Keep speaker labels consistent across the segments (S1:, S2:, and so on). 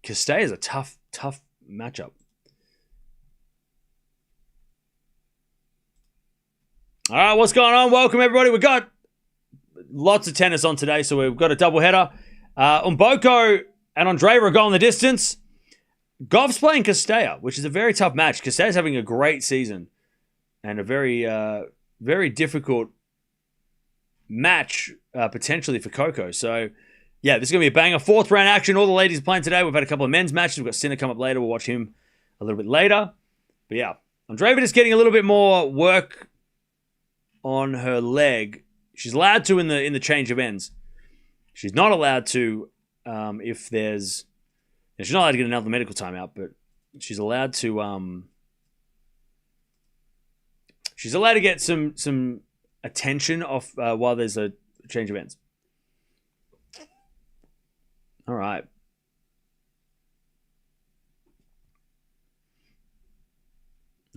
S1: Cirstea is a tough matchup. All right, what's going on? Welcome, everybody. We've got lots of tennis on today, so we've got a doubleheader. Boko and Andreeva are going the distance. Gauff's playing Cirstea, which is a very tough match. Cirstea's having a great season and a very, very difficult match potentially for Coco. So, yeah, this is going to be a banger. Fourth round action. All the ladies are playing today. We've had a couple of men's matches. We've got Sinner come up later. We'll watch him a little bit later. But, yeah, Andreeva just getting a little bit more work on her leg. She's allowed to in the change of ends. She's not allowed to if there's... She's not allowed to get another medical timeout, but she's allowed to get some attention off while there's a change of ends. All right.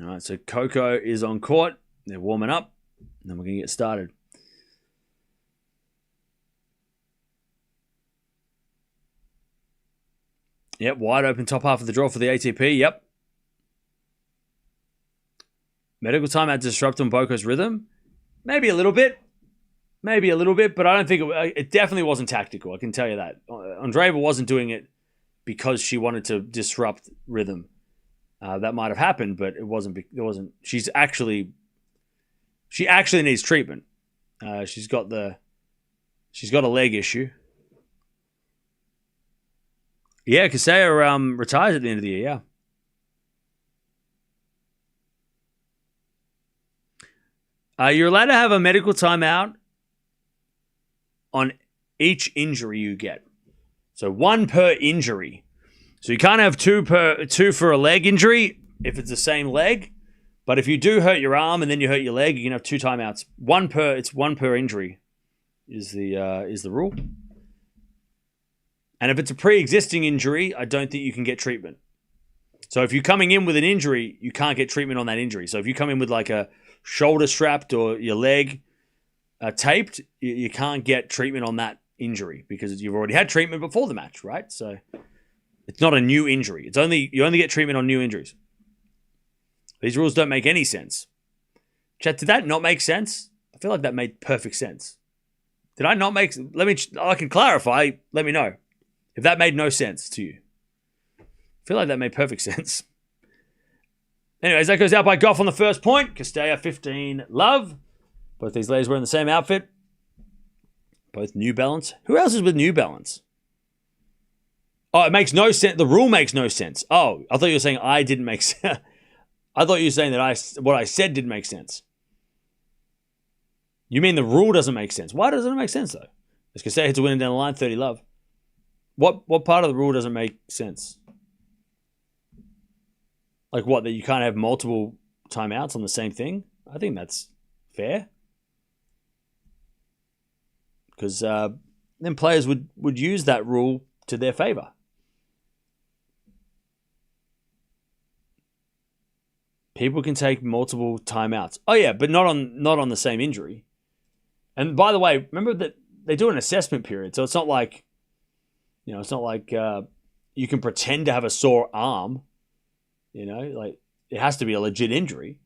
S1: All right, so Coco is on court. They're warming up, and then we're going to get started. Yep, wide open top half of the draw for the ATP. Yep. Medical timeout disrupt on Boko's rhythm. Maybe a little bit, but I don't think it definitely wasn't tactical. I can tell you that. Andreeva wasn't doing it because she wanted to disrupt rhythm. That might have happened, but it wasn't. She actually needs treatment. She's got a leg issue. Yeah, Cirstea retires at the end of the year, yeah. You're allowed to have a medical timeout on each injury you get. So one per injury. So you can't have two for a leg injury if it's the same leg. But if you do hurt your arm and then you hurt your leg, you can have two timeouts. It's one per injury is the rule. And if it's a pre-existing injury, I don't think you can get treatment. So if you're coming in with an injury, you can't get treatment on that injury. So if you come in with like a shoulder strapped or your leg taped, you can't get treatment on that injury because you've already had treatment before the match, right? So it's not a new injury. You only get treatment on new injuries. These rules don't make any sense. Chat, did that not make sense? I feel like that made perfect sense. Did I not make... I can clarify. Let me know if that made no sense to you. I feel like that made perfect sense. Anyways, that goes out by Gauff on the first point. Cirstea, 15, love. Both these ladies wearing the same outfit. Both New Balance. Who else is with New Balance? Oh, it makes no sense. The rule makes no sense. Oh, I thought you were saying I didn't make sense. I thought you were saying that what I said didn't make sense. You mean the rule doesn't make sense? Why doesn't it make sense, though? It's Cirstea hits a winner down the line, 30 love. What part of the rule doesn't make sense? Like what, that you can't have multiple timeouts on the same thing? I think that's fair. Because then players would use that rule to their favor. People can take multiple timeouts. Oh yeah, but not on the same injury. And by the way, remember that they do an assessment period, so it's not like, you can pretend to have a sore arm. Like it has to be a legit injury.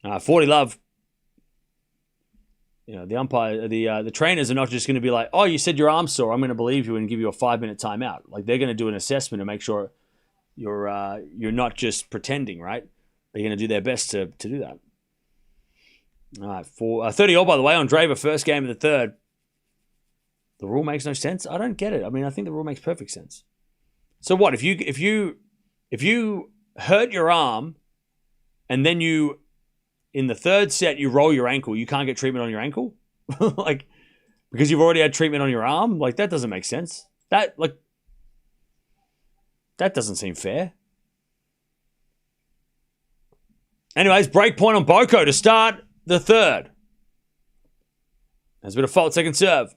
S1: 40 love. The umpire, the trainers are not just going to be like, oh, you said your arm's sore, I'm going to believe you and give you a 5-minute timeout. Like they're going to do an assessment to make sure you're not just pretending, right? They're going to do their best to do that. All right, 30 all, by the way, Andreeva, first game of the third. The rule makes no sense. I don't get it. I mean, I think the rule makes perfect sense. So what if you hurt your arm and then you in the third set you roll your ankle, you can't get treatment on your ankle? Like because you've already had treatment on your arm? Like that doesn't make sense. That doesn't seem fair. Anyways, break point on Boko to start the third. There's a bit of fault second serve.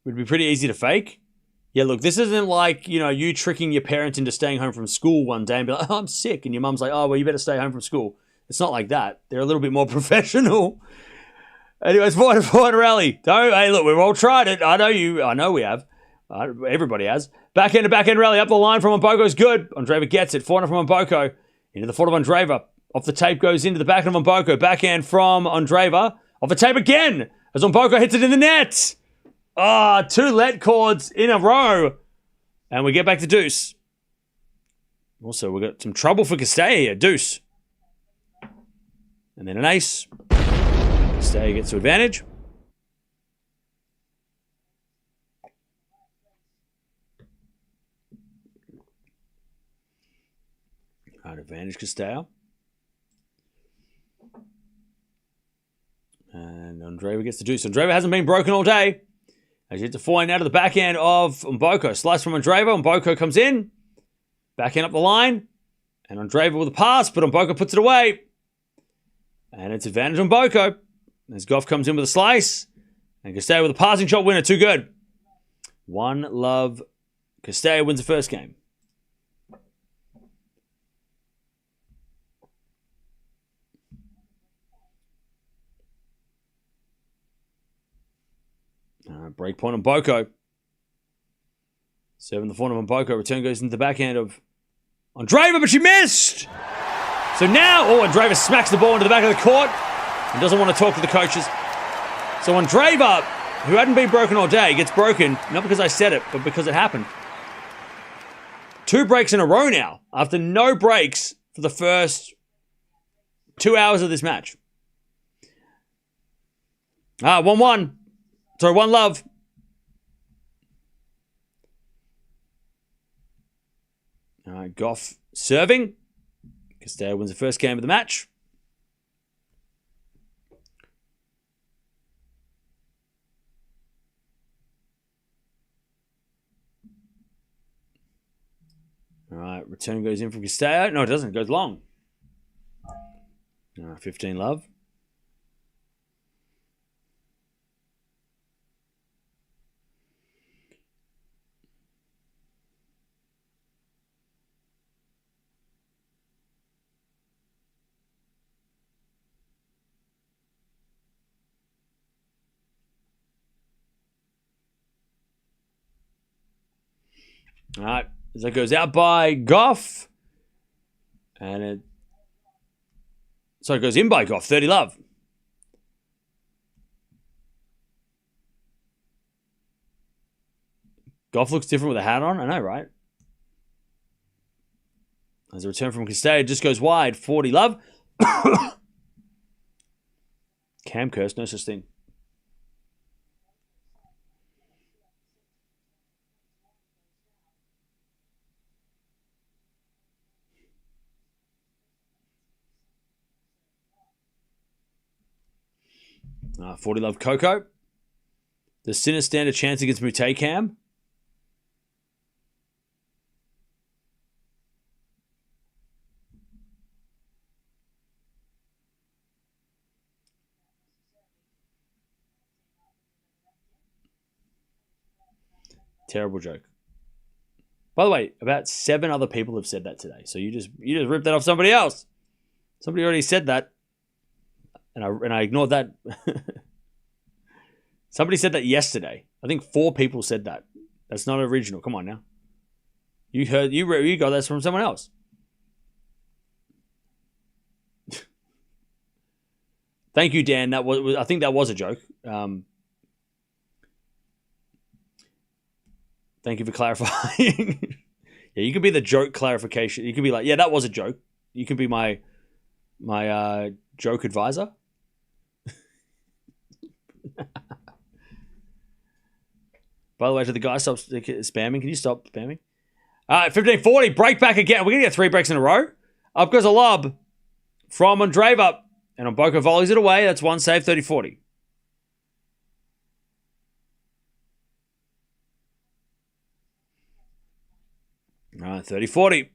S1: Would be pretty easy to fake. Yeah, look, this isn't like, you tricking your parents into staying home from school one day and be like, oh, I'm sick. And your mum's like, oh, well, you better stay home from school. It's not like that. They're a little bit more professional. Anyways, forward rally. Hey, look, we've all tried it. I know you. I know we have. Everybody has. Backhand to backhand rally up the line from Mboko is good. Andreeva gets it. Forehand from Mboko. Into the foot of Andreeva. Off the tape goes into the backhand of Mboko. Backhand from Andreeva. Off the tape again. As Mboko hits it in the net. Two let cords in a row. And we get back to deuce. Also, we've got some trouble for Cirstea here. Deuce. And then an ace. Cirstea gets to advantage. Advantage Cirstea. And Andreeva gets the deuce. Andreeva hasn't been broken all day. As you hit the forehand out of the backhand of Mboko. Slice from Andreeva. Mboko comes in. Backhand up the line. And Andreeva with a pass, but Mboko puts it away. And it's advantage on Mboko. As Gauff comes in with a slice. And Cirstea with a passing shot winner. Too good. 1-love. Cirstea wins the first game. Break point on Mboko. Serving the forehand on Mboko. Return goes into the backhand of Andreeva, but she missed! So now, Andreeva smacks the ball into the back of the court and doesn't want to talk to the coaches. So Andreeva, who hadn't been broken all day, gets broken, not because I said it, but because it happened. 2 breaks in a row now, after no breaks for the first 2 hours of this match. 1-1. Sorry, 1-love. All right, Gauff serving. Cirstea wins the first game of the match. All right, return goes in from Cirstea. No, it doesn't. It goes long. All right, 15-love. All right, as that goes out by Gauff. And it goes in by Gauff, 30-love. Gauff looks different with a hat on, I know, right? As a return from Cirstea, just goes wide, 40-love. Cam curse, no such thing. All right, 40-love Coco. Does Sinner stand a chance against Mute Cam? Terrible joke. By the way, about 7 other people have said that today. So you just ripped that off somebody else. Somebody already said that. And I ignored that. Somebody said that yesterday. I think 4 people said that. That's not original. Come on now. You got that from someone else. Thank you, Dan. I think that was a joke. Thank you for clarifying. Yeah, you can be the joke clarification. You can be like, yeah, that was a joke. You can be my joke advisor. By the way, to the guy, stop spamming. Can you stop spamming? All right, 15-40. Break back again. We're going to get 3 breaks in a row. Up goes a lob from Andreeva. And Mboko volleys it away. That's 1 save, 30-40. All right, 30-40.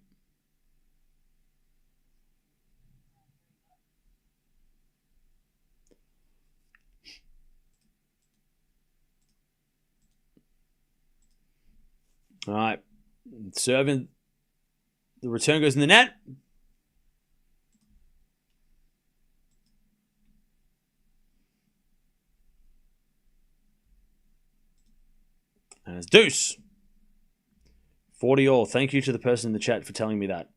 S1: All right. Serving. The return goes in the net. And it's deuce. 40 all. Thank you to the person in the chat for telling me that.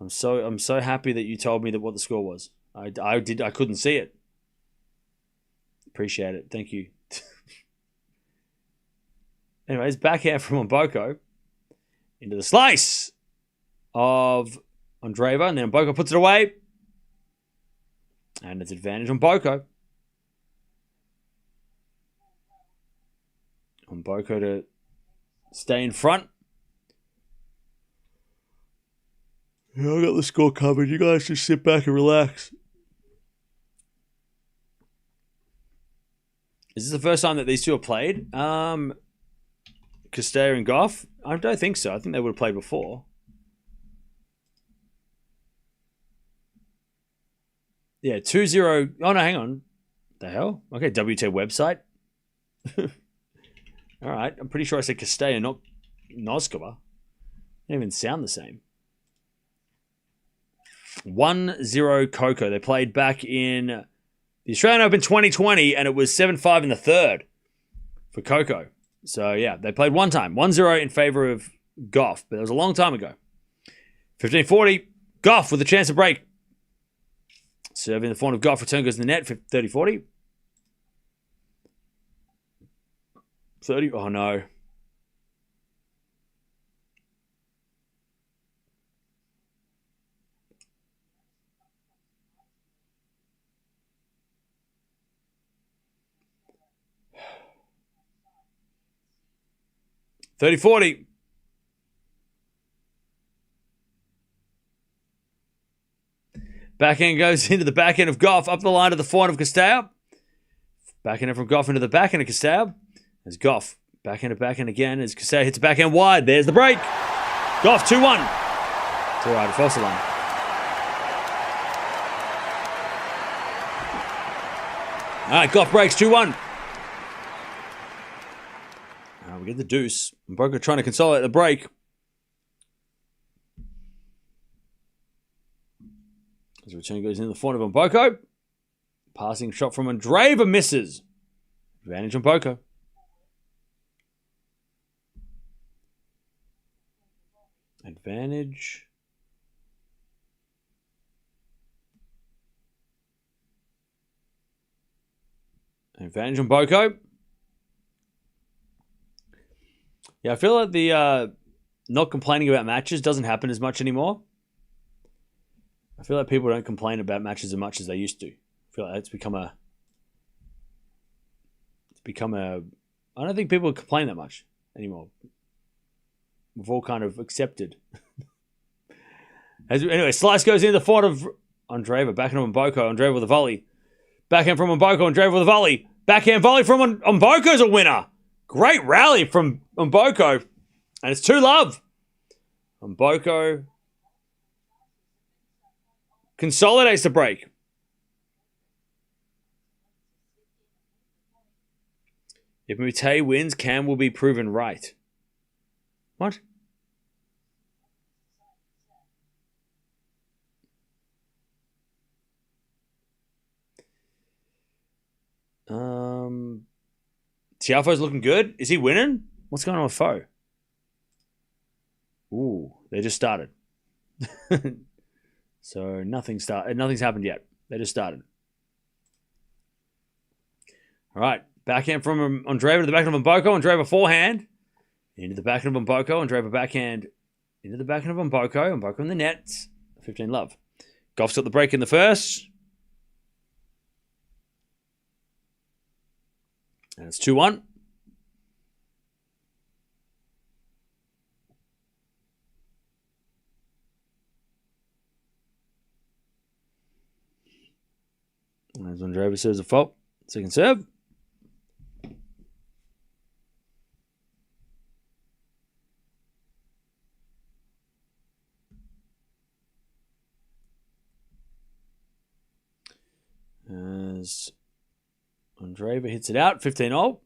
S1: I'm so happy that you told me that what the score was. I couldn't see it. Appreciate it. Thank you. Anyways, backhand from Mboko into the slice of Andreeva, and then Mboko puts it away. And it's advantage on Mboko. Mboko to stay in front. Yeah, I got the score covered. You guys just sit back and relax. Is this the first time that these two have played? Cirstea and Gauff? I don't think so. I think they would have played before. Yeah, 2-0. Oh, no, hang on. The hell? Okay, WTA website. All right. I'm pretty sure I said Cirstea, not Noskova. They don't even sound the same. 1-0 Coco. They played back in the Australian Open 2020, and it was 7-5 in the third for Coco. So, yeah, they played one time. 1-0 in favor of Gauff, but that was a long time ago. 15-40. Gauff with a chance to break. Serving the front of Gauff. Return goes in the net. 30-40. 30. Oh, no. $30-40. Backhand goes into the backhand of Gauff, up the line to the forehand of Cirstea. Backhand from Gauff into the backhand of Cirstea. There's Gauff. Backhand to backhand again as Cirstea hits the backhand wide. There's the break. Gauff 2-1. It's all right, false alarm. All right, Gauff breaks 2-1. We get the deuce. Mboko trying to consolidate the break. As return goes in the front of Mboko. Passing shot from Andreeva misses. Advantage on Mboko. Advantage. Advantage on Mboko. Yeah, I feel like the not complaining about matches doesn't happen as much anymore. I feel like people don't complain about matches as much as they used to. I feel like it's become a... I don't think people complain that much anymore. We've all kind of accepted. Anyway, slice goes into the front of Andreeva. Backhand on Mboko. Andreeva with a volley. Backhand from Mboko. Andreeva with a volley. Backhand volley from Mboko's a winner. Great rally from Mboko. And it's 2-love. Mboko consolidates the break. If Mute wins, Cam will be proven right. What? Tiafoe's looking good. Is he winning? What's going on with Foe? Ooh, they just started. So nothing's happened yet. They just started. All right. Backhand from Andreeva to the backhand of Mboko. Andreeva forehand. Into the backhand of Mboko. Andreeva backhand into the backhand of Mboko. Mboko in the net. 15-love. Gauff's got the break in the first. And it's 2-1. As Andreeva serves a fault. Second serve. As Andreeva hits it out, 15-all.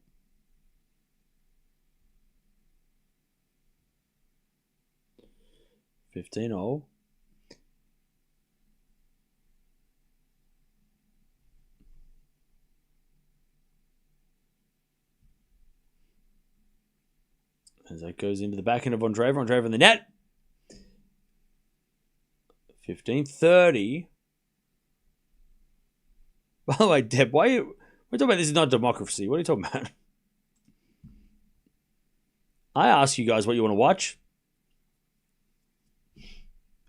S1: As that goes into the backhand of Andreeva. Andreeva in the net. 15-30. By the way, Deb, why are you... We're talking about this is not democracy. What are you talking about? I ask you guys what you want to watch.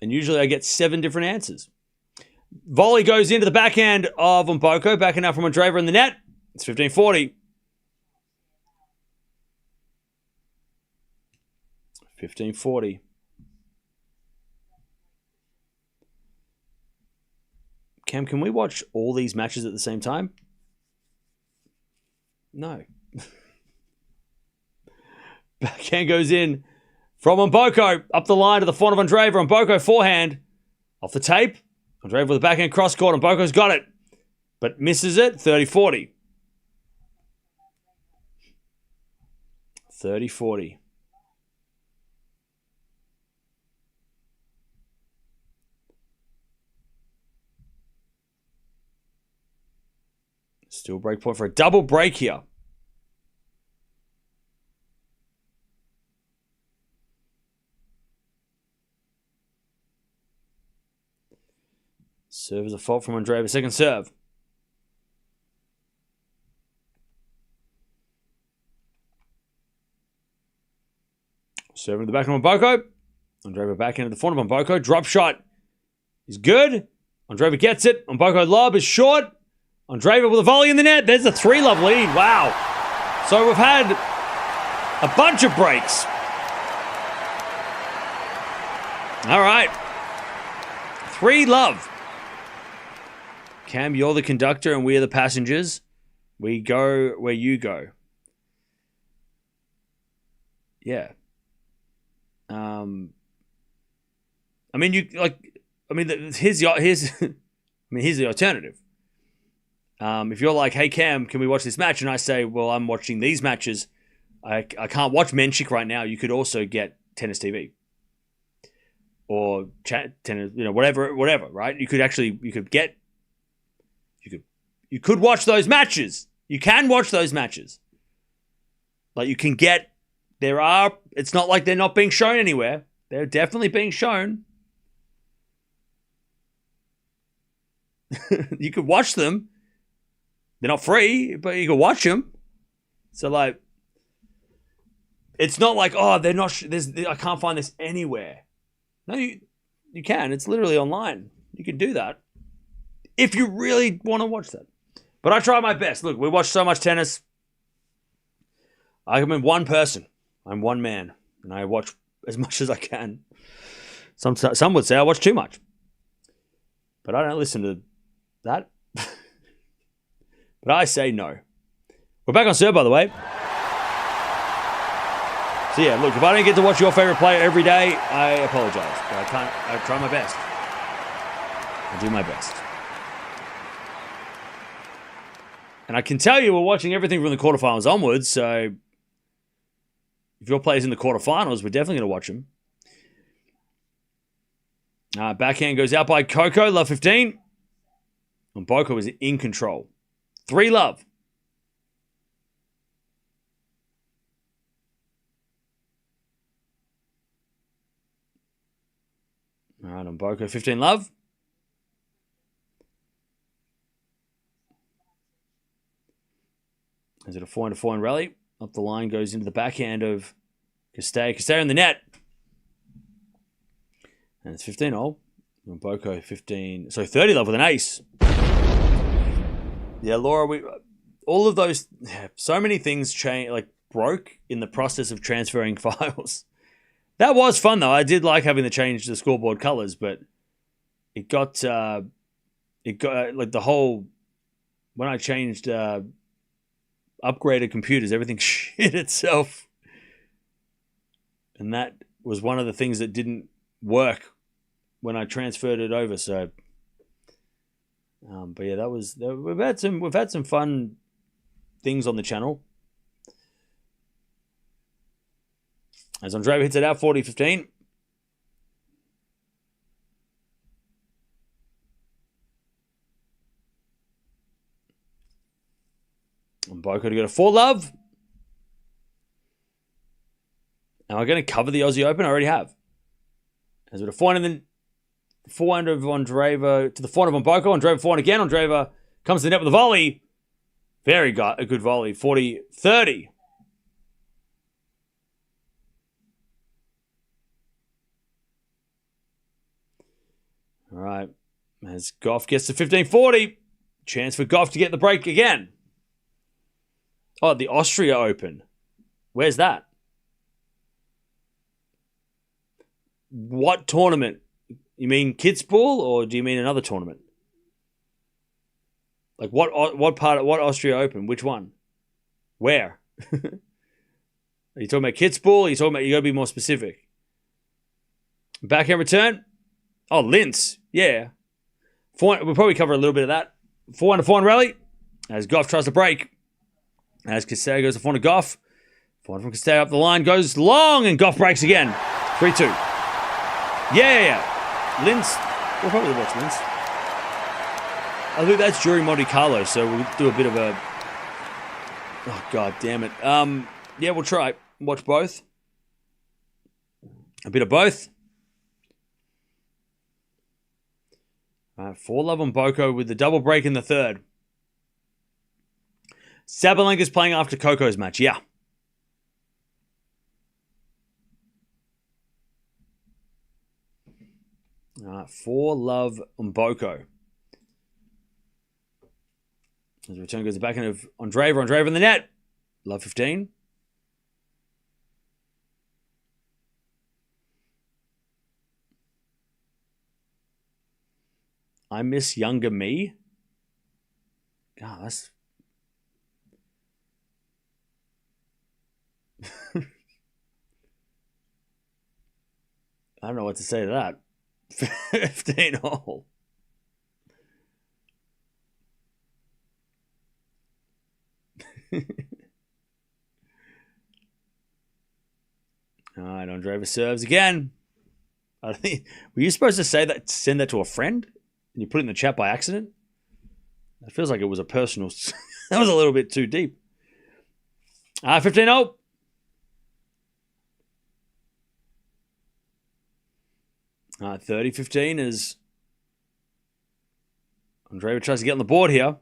S1: And usually I get 7 different answers. Volley goes into the backhand of Mboko. Backhand out from Andreeva in the net. It's 15-40. 15-40. Cam, can we watch all these matches at the same time? No. Backhand goes in from Mboko. Up the line to the front of Andreeva. Mboko forehand. Off the tape. Andreeva with a backhand cross court. Mboko's got it. But misses it. 30-40. 30-40. Still break point for a double break here. Serve is a fault from Andreeva. Second serve. Serving to the back of Mboko. Andreeva back into the front of Mboko. Drop shot is good. Andreeva gets it. Mboko lob is short. Andreeva with a volley in the net. There's a 3-love lead. Wow. So we've had a bunch of breaks. All right. 3-love. Cam, you're the conductor and we're the passengers. We go where you go. Yeah. I mean, here's the alternative. If you're like, hey, Cam, can we watch this match? And I say, well, I'm watching these matches. I can't watch Menchik right now. You could also get Tennis TV. Or tennis, whatever, right? You could watch those matches. You can watch those matches. Like you can get, it's not like they're not being shown anywhere. They're definitely being shown. You could watch them. They're not free, but you can watch them. So like, it's not like, oh, they're not, I can't find this anywhere. No, you can. It's literally online. You can do that if you really want to watch that. But I try my best. Look, we watch so much tennis. I'm one person. I'm one man. And I watch as much as I can. Some would say I watch too much. But I don't listen to that. But I say no. We're back on serve, by the way. So yeah, look, if I don't get to watch your favorite player every day, I apologize. But I can't. I try my best. I do my best. And I can tell you we're watching everything from the quarterfinals onwards, so if your player's in the quarterfinals, we're definitely going to watch him. Backhand goes out by Coco, love 15. And Mboko is in control. 3-love. All right, Mboko, 15-love. Is it a 4-4 rally? Up the line goes into the backhand of Cirstea. Cirstea in the net. And it's 15-all. Mboko 15. So 30-love with an ace. Yeah, Laura, all of those, so many things broke in the process of transferring files. That was fun though. I did like having to change the scoreboard colors, but it got like the whole, when I changed upgraded computers, everything shit itself. And that was one of the things that didn't work when I transferred it over. So, but yeah, we've had some fun things on the channel. As Andreeva hits it out, 40-15. And Mboko to get a 4-love. Am I going to cover the Aussie Open? I already have. As with a forehand of Andreeva to the forehand of Mboko. Andreeva forehand again. Andreeva comes to the net with a volley. Very good, a good volley. 40-30. All right. As Gauff gets to 15-40. Chance for Gauff to get the break again. Oh, the Austria Open. Where's that? What tournament? You mean Kitzbühel or do you mean another tournament? Like what Austria Open? Which one? Where? Are you talking about Kitzbühel? Are you talking about, you got to be more specific. Backhand return? Oh, Linz. Yeah. We'll probably cover a little bit of that. Forehand to forehand rally. As Gauff tries to break. As Cirstea goes to forehand to Gauff. Forehand from Cirstea up the line. Goes long and Gauff breaks again. 3-2. Yeah. Linz. We'll probably watch Linz. I think that's during Monte Carlo, so we'll do a bit of a... Oh, God damn it. Yeah, we'll try. Watch both. A bit of both. All right, 4-love on Boko with the double break in the third. Sabalenka's playing after Coco's match, yeah. All right, 4-love on Boko. As the return goes back in of Andreeva. Andreeva in the net. Love 15. I miss younger me. God, that's... I don't know what to say to that. 15 all. All right, Andreeva serves again. I think, were you supposed to say that? Send that to a friend, and you put it in the chat by accident? It feels like it was a personal. That was a little bit too deep. 15-0. All right, 30-15 as Andreeva tries to get on the board here.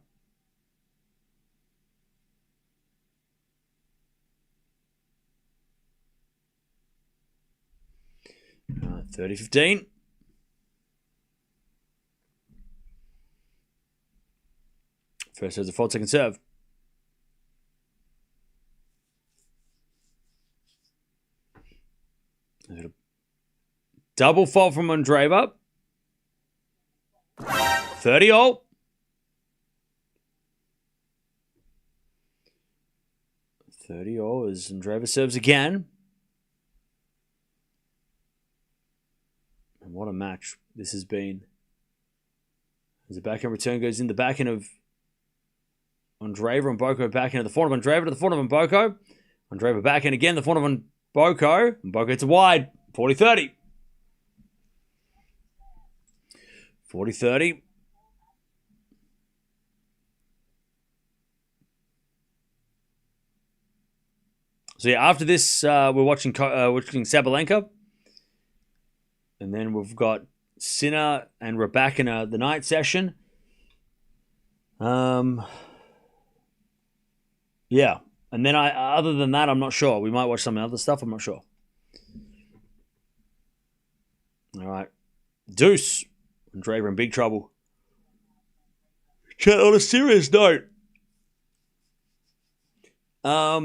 S1: 30-15. First has a fault, second serve. Double fault from Andreeva. 30-all. 30-all as Andreeva serves again. And what a match this has been. As the backhand return goes in the backhand of Andreeva and Boko backhand to the front of Andreeva to the front of Mboko. Andreeva backhand again, the front of Mboko. Mboko hits a wide. 40-30. 40-30. So yeah, after this, we're watching Sabalenka. And then we've got Sinner and Raducanu the night session. Yeah. And then other than that, I'm not sure. We might watch some other stuff. I'm not sure. All right. Deuce. Andreeva in big trouble. Chat, on a serious note. I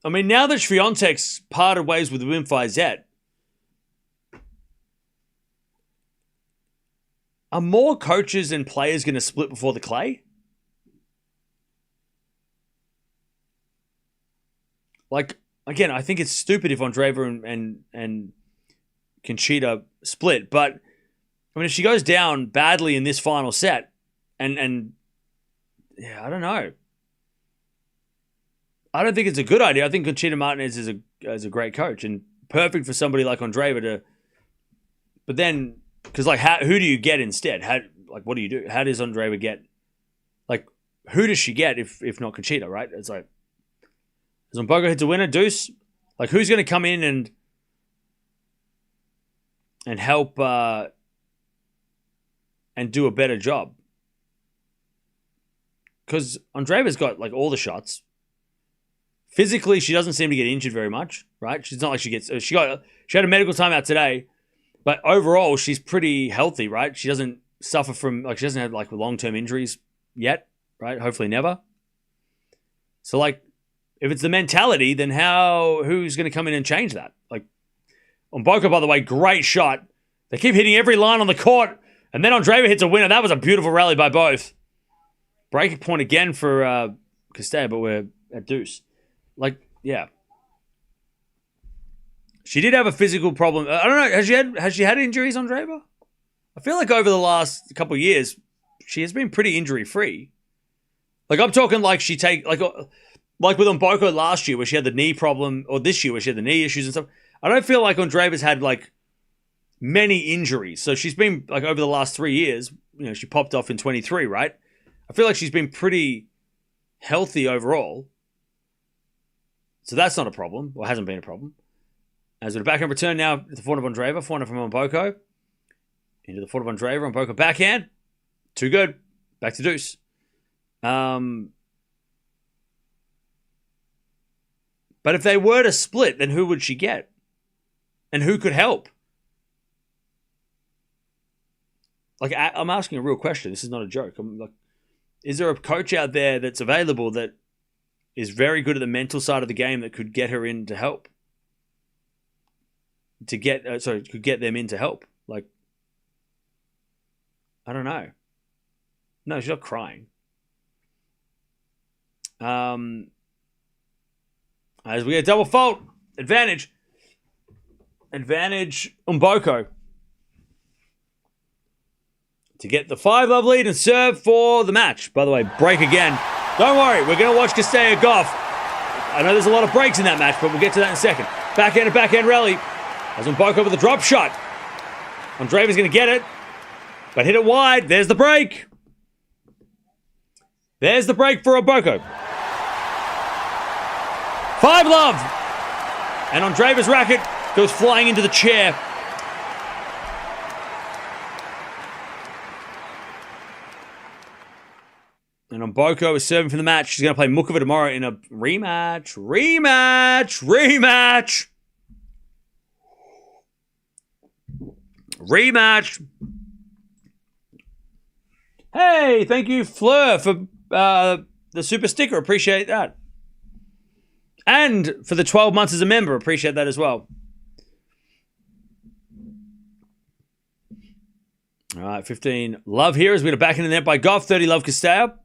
S1: mean, now that Swiatek's parted ways with Wim Fizet, are more coaches and players going to split before the clay? Like, again, I think it's stupid if Andreeva and Conchita split, but I mean, if she goes down badly in this final set, and yeah, I don't know. I don't think it's a good idea. I think Conchita Martinez is a great coach and perfect for somebody like Andreeva to. But then, because like, who do you get instead? What do you do? How does Andreeva get? Like, who does she get if not Conchita? Right? It's like As Mboko hits a winner, deuce. Like, who's going to come in and help and do a better job? Because Andreeva's got, like, all the shots. Physically, she doesn't seem to get injured very much, right? She's not like she had a medical timeout today, but overall, she's pretty healthy, right? She doesn't suffer from, like, she doesn't have, like, long-term injuries yet, right? Hopefully never. So, like, if it's the mentality, then who's going to come in and change that? Like, Mboko, by the way, great shot. They keep hitting every line on the court, and then Andreeva hits a winner. That was a beautiful rally by both. Breaking point again for Cirstea, but we're at deuce. Like, yeah. She did have a physical problem. I don't know. Has she had injuries, Andreeva? I feel like over the last couple of years, she has been pretty injury-free. Like, I'm talking like like with Mboko last year where she had the knee problem, or this year where she had the knee issues and stuff. I don't feel like Andreeva's had, like, many injuries. So she's been, like, over the last 3 years, you know, she popped off in 23, right? I feel like she's been pretty healthy overall. So that's not a problem, or hasn't been a problem. As with a backhand return now to the forehand of Andreeva, forehand from Mboko. Into the forehand of Andreeva, Mboko backhand. Too good. Back to deuce. But if they were to split, then who would she get? And who could help? Like, I'm asking a real question. This is not a joke. I'm like, is there a coach out there that's available that is very good at the mental side of the game that could get her in to help? Could get them in to help. Like, I don't know. No, she's not crying. As we get a double fault. Advantage Mboko. To get the 5-love lead and serve for the match. By the way, break again. Don't worry, we're going to watch Cirstea Gauff. I know there's a lot of breaks in that match, but we'll get to that in a second. Backhand rally. As Mboko with a drop shot. Andreeva's going to get it, but hit it wide. There's the break. There's the break for Mboko. 5-love. And Andreeva's racket goes flying into the chair. And Mboko is serving for the match. She's going to play Mukova tomorrow in a rematch. Hey, thank you, Fleur, for the super sticker. Appreciate that. And for the 12 months as a member. Appreciate that as well. All right, 15 love here as we get a back in the net by Gauff. 30 love Cirstea.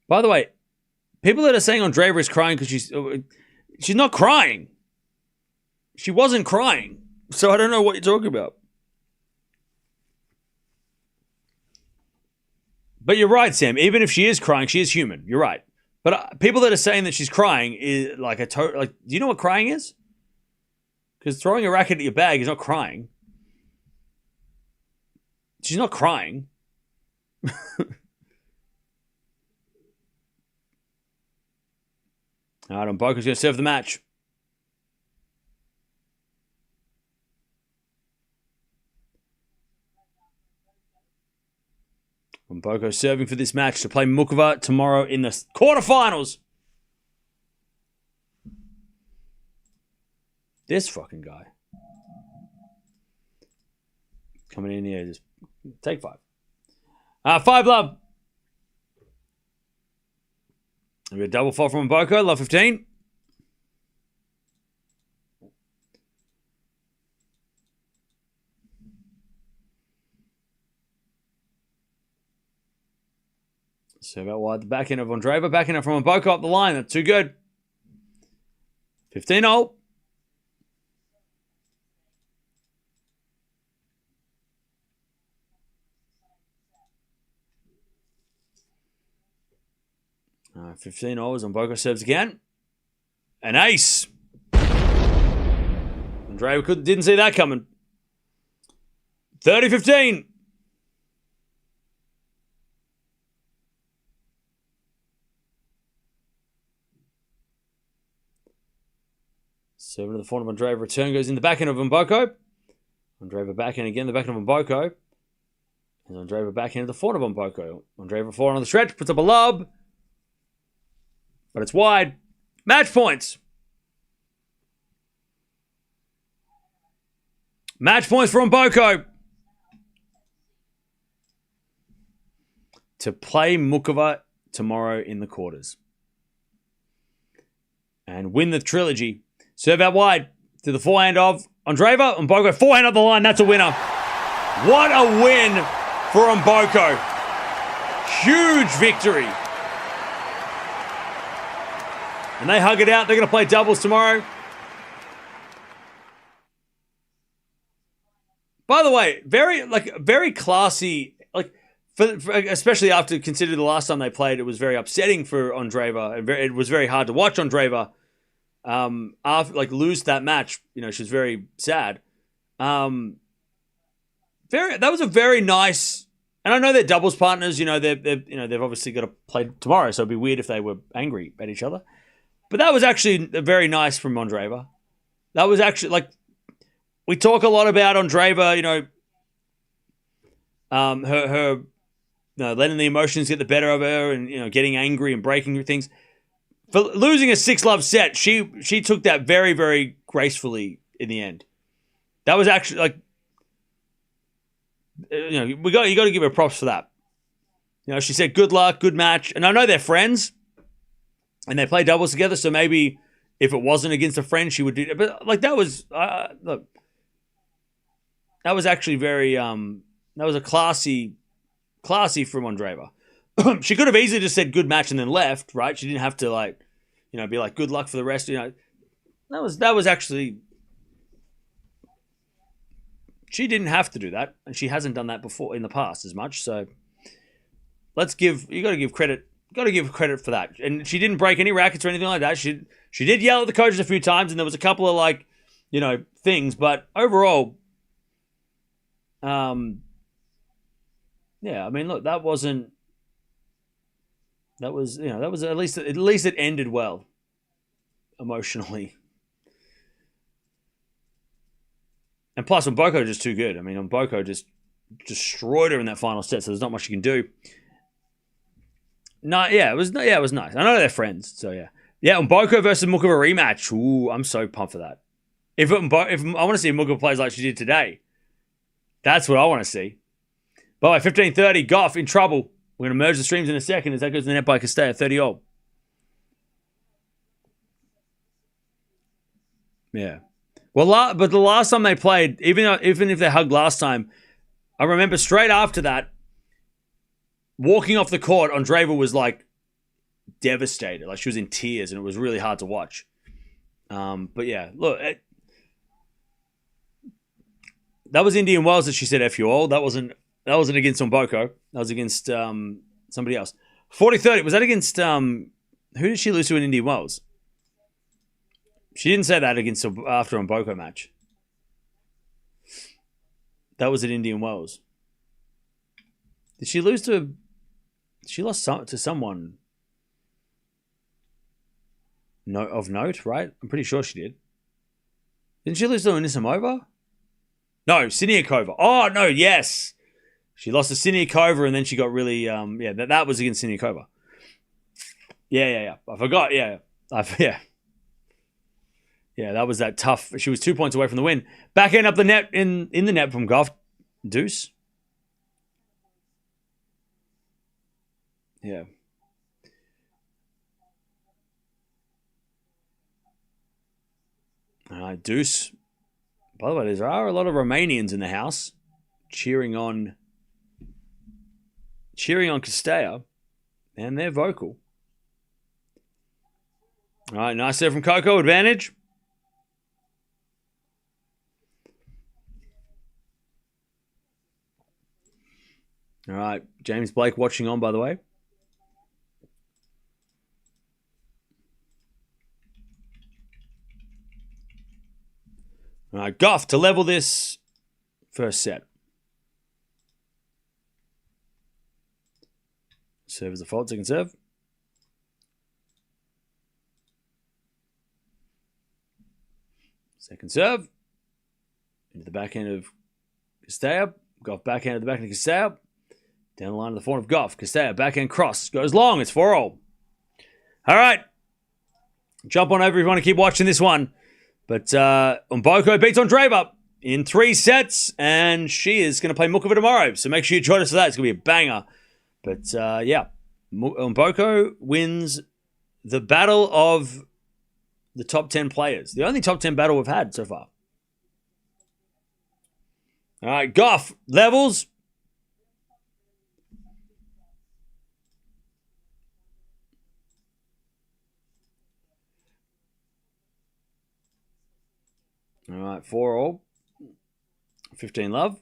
S1: By the way, people that are saying Andreeva is crying because she's not crying. She wasn't crying. So I don't know what you're talking about. But you're right, Sam. Even if she is crying, she is human. You're right. But people that are saying that she's crying is like do you know what crying is? Because throwing a racket at your bag is not crying. She's not crying. All right, Mboko's going to serve the match. Mboko serving for this match to play Mukova tomorrow in the quarterfinals. This fucking guy. Coming in here, just take 5. 5-love. We got double fault from Mboko, love 15. So about wide the back end of Andreeva, back end from Mboko up the line. That's too good. 15-0. $15 on Mboko serves again. An ace. Andreeva didn't see that coming. 30-15. Serving to the front of Andreeva. Return goes in the backhand of Mboko. Andreeva backhand again, the backhand of Mboko. And Andreeva backhand of the front of Mboko. Andreeva forward on the stretch, puts up a lob. But it's wide. Match points. Match points for Mboko. To play Mukova tomorrow in the quarters. And win the trilogy. Serve out wide to the forehand of Andreeva. Mboko, forehand up the line. That's a winner. What a win for Mboko. Huge victory. And they hug it out. They're going to play doubles tomorrow. By the way, very classy. Especially after considering the last time they played, it was very upsetting for Andreeva. It was very hard to watch Andreeva. After lose that match, she was very sad. That was a very nice, and I know they're doubles partners. They've obviously got to play tomorrow, so it'd be weird if they were angry at each other. But that was actually very nice from Andreeva. That was actually we talk a lot about Andreeva. Her letting the emotions get the better of her, and getting angry and breaking through things. For losing a 6-love set, she took that very, very gracefully in the end. That was actually you got to give her props for that. She said good luck, good match, and I know they're friends, and they play doubles together. So maybe if it wasn't against a friend, she would do it. But that was look, that was actually very that was a classy from Andreeva. She could have easily just said good match and then left, right? She didn't have to be like good luck for the rest. That was actually, she didn't have to do that, and she hasn't done that before in the past as much. So you got to give credit for that. And she didn't break any rackets or anything like that. She did yell at the coaches a few times, and there was a couple of things, but overall, yeah, I mean, look, that was at least it ended well emotionally. And plus, Mboko just too good. I mean, Mboko just destroyed her in that final set, so there's not much you can do. No, it was nice. I know they're friends, so yeah. Yeah, Mboko versus Mukova rematch. Ooh, I'm so pumped for that. If I want to see Mukova plays like she did today, that's what I want to see. By 15:30, Gauff in trouble. We're going to merge the streams in a second as that goes to the net by Cirstea, 30-all. Yeah. Well, but the last time they played, even if they hugged last time, I remember straight after that, walking off the court, Andreeva was devastated. She was in tears, and it was really hard to watch. But yeah, look, that was Indian Wells that she said F you all. That wasn't against Mboko. That was against somebody else. 40-30. Was that against who did she lose to in Indian Wells? She didn't say that after Mboko match. That was at Indian Wells. Did she lose to? She lost to someone. Of note, right? I'm pretty sure she did. Didn't she lose to Anisimova? No, Siniakova. Oh no, yes. She lost to Siniakova, and then she got really, that was against Siniakova. Yeah. I forgot, yeah. Yeah, that was that tough. She was 2 points away from the win. Backhand up the net, in the net from Gauff. Deuce. Yeah. All right, Deuce. By the way, there are a lot of Romanians in the house cheering on Cirstea, and they're vocal. All right, nice serve from Coco, advantage. All right, James Blake watching on, by the way. All right, Gauff to level this first set. Serve as a fault, second serve. Second serve. Into the backhand of Cirstea. Gauff backhand at the backhand of Cirstea. Down the line of the forehand of Gauff. Cirstea, backhand cross. Goes long. It's 4-all. All right. Jump on over if you want to keep watching this one. But Mboko beats Andreeva in 3 sets. And she is going to play Mukova tomorrow. So make sure you join us for that. It's going to be a banger. But yeah. Mboko wins the battle of the top 10 players. The only top 10 battle we've had so far. All right. Gauff levels. All right, 4-all. 15 love.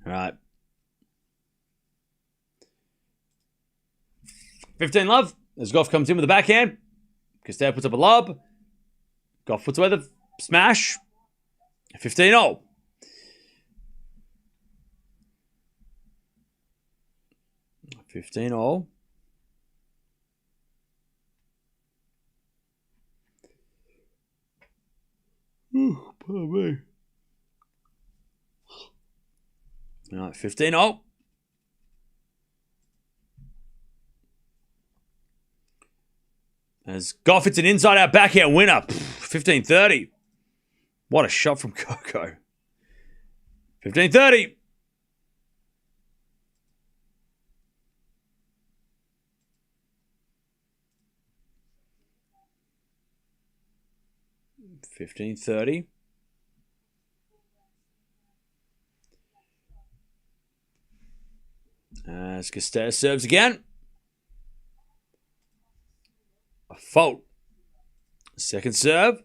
S1: All right. 15 love. As Gauff comes in with the backhand. Cirstea puts up a lob. Gauff puts away the smash. 15-all. Ooh, pardon me. All right, 15-all. As Gauff hits an inside-out backhand winner. 15-30. What a shot from Coco. 15-30. As Cirstea serves again. A fault. Second serve.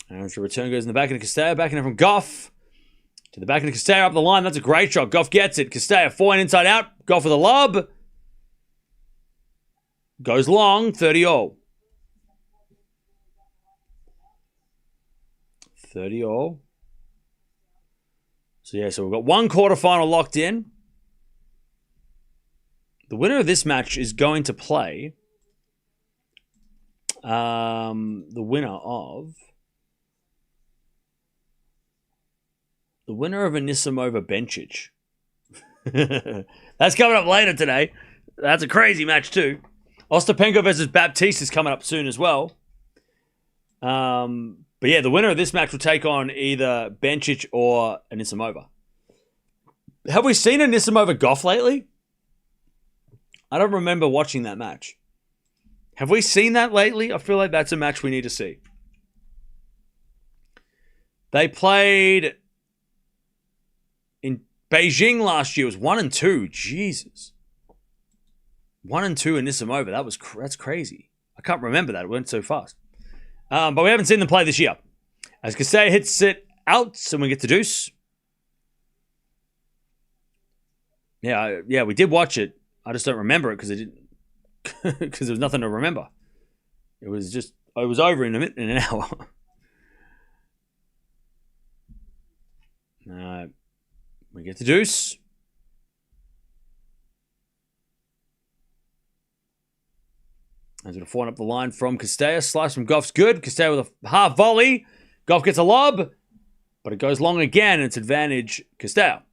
S1: And the return goes in the backhand of Cirstea. Backhand from Gauff. To the backhand of Cirstea up the line. That's a great shot. Gauff gets it. Cirstea forehand inside out. Gauff with a lob. Goes long. 30-all. 30-all. So yeah, so we've got one quarterfinal locked in. The winner of this match is going to play the winner of Anisimova Bencic. That's coming up later today. That's a crazy match too. Ostapenko versus Baptiste is coming up soon as well. But yeah, the winner of this match will take on either Bencic or Anisimova. Have we seen Anisimova Gauff lately? I don't remember watching that match. Have we seen that lately? I feel like that's a match we need to see. They played in Beijing last year. It was 1-2. Jesus. 1-2 Anisimova. That's crazy. I can't remember that. It went so fast. But we haven't seen them play this year. As Cirstea hits it out, and we get to deuce. Yeah, we did watch it. I just don't remember it because it didn't. Because there was nothing to remember. It was over in an hour. We get to deuce. As we're forehand up the line from Cirstea. Slice from Gauff's good. Cirstea with a half volley. Gauff gets a lob. But it goes long again. And it's advantage Cirstea.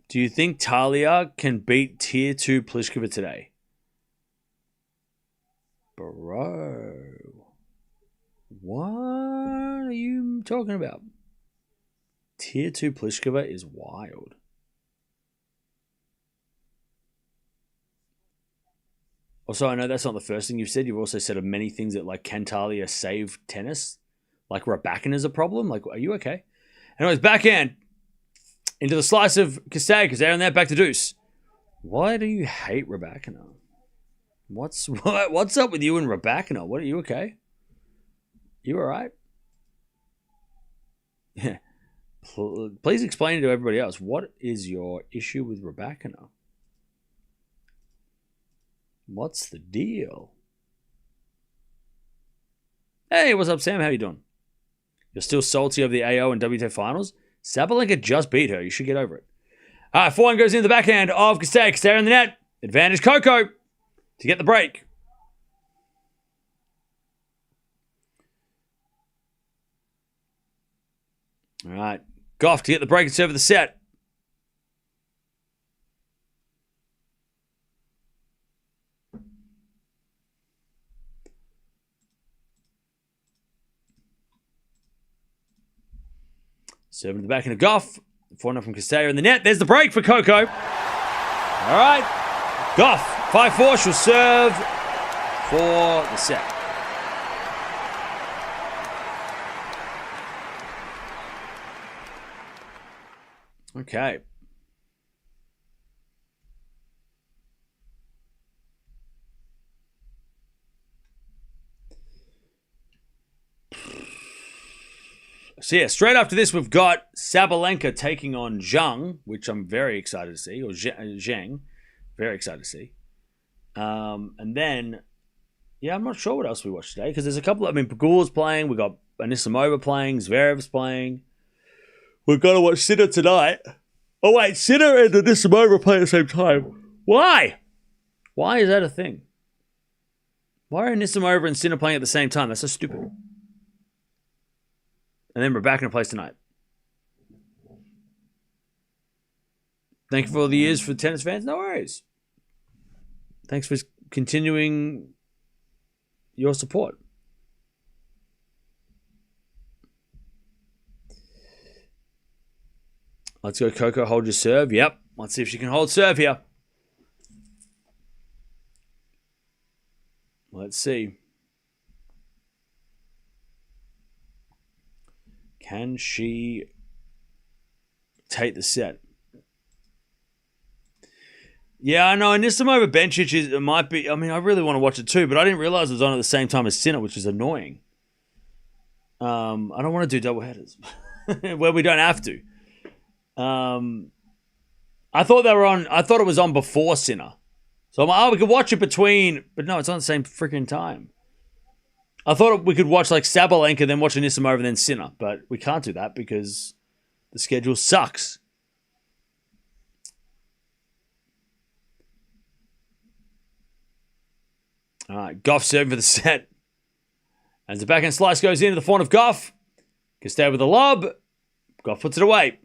S1: Do you think Talia can beat Tier 2 Pliskova today? Bro. What are you talking about? Tier 2 Pliskova is wild. Also, I know that's not the first thing you've said. You've also said of many things that, like, can Talia save tennis? Like, Raducanu is a problem? Like, are you okay? Anyways, backhand. Into the slice of Cirstea. Cirstea on that, back to deuce. Why do you hate Raducanu? What's up with you and Raducanu? What, are you okay? You all right? Yeah. Please explain to everybody else, what is your issue with Raducanu? What's the deal? Hey, what's up, Sam? How you doing? You're still salty over the AO and WTA finals? Sabalenka just beat her. You should get over it. All right, forehand goes into the backhand of Cirstea. Cirstea in the net. Advantage Coco to get the break. All right, Gauff to get the break and serve the set. Serving to the backhand of Gauff. Forehand from Cirstea in the net. There's the break for Coco. All right, Gauff, 5-4. She'll serve for the set. Okay. So yeah, straight after this, we've got Sabalenka taking on Zhang, which I'm very excited to see, or Zhang, very excited to see. And then, yeah, I'm not sure what else we watched today, because there's a couple, Pegula's playing, we've got Anisimova playing, Zverev's playing. We've got to watch Sinner tonight. Oh wait, Sinner and Anisimova play at the same time. Why? Why is that a thing? Why are Anisimova and Sinner playing at the same time? That's so stupid. And then we're back in a place tonight. Thank you for all the years for tennis fans. No worries. Thanks for continuing your support. Let's go, Coco. Hold your serve. Yep. Let's see if she can hold serve here. Let's see. Can she take the set? Yeah, I know. Anisimova Bencic it might be. I really want to watch it too, but I didn't realize it was on at the same time as Sinner, which is annoying. I don't want to do double headers where we don't have to. I thought they were on. I thought it was on before Sinner, so I'm like, we could watch it between. But no, it's on the same freaking time. I thought we could watch like Sabalenka, then watch Anisimova, then Sinner, but we can't do that because the schedule sucks. All right, Gauff serving for the set. As the backhand slice goes into the forehand of Gauff. Cirstea with a lob. Gauff puts it away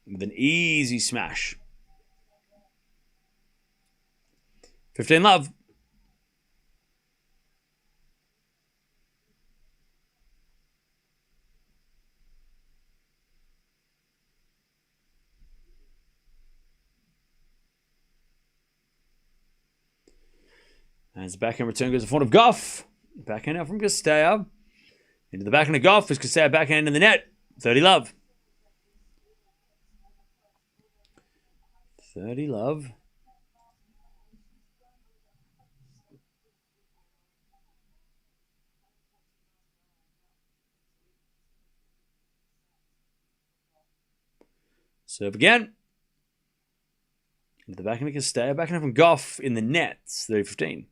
S1: with an easy smash. 15-love. As the backhand return goes to the front of Gauff. Backhand out from Cirstea. Into the backhand of Gauff as Cirstea backhand in the net. 30-love. 30-love. Serve again. Into the backhand of Cirstea. Backhand from Gauff in the net. 30-15.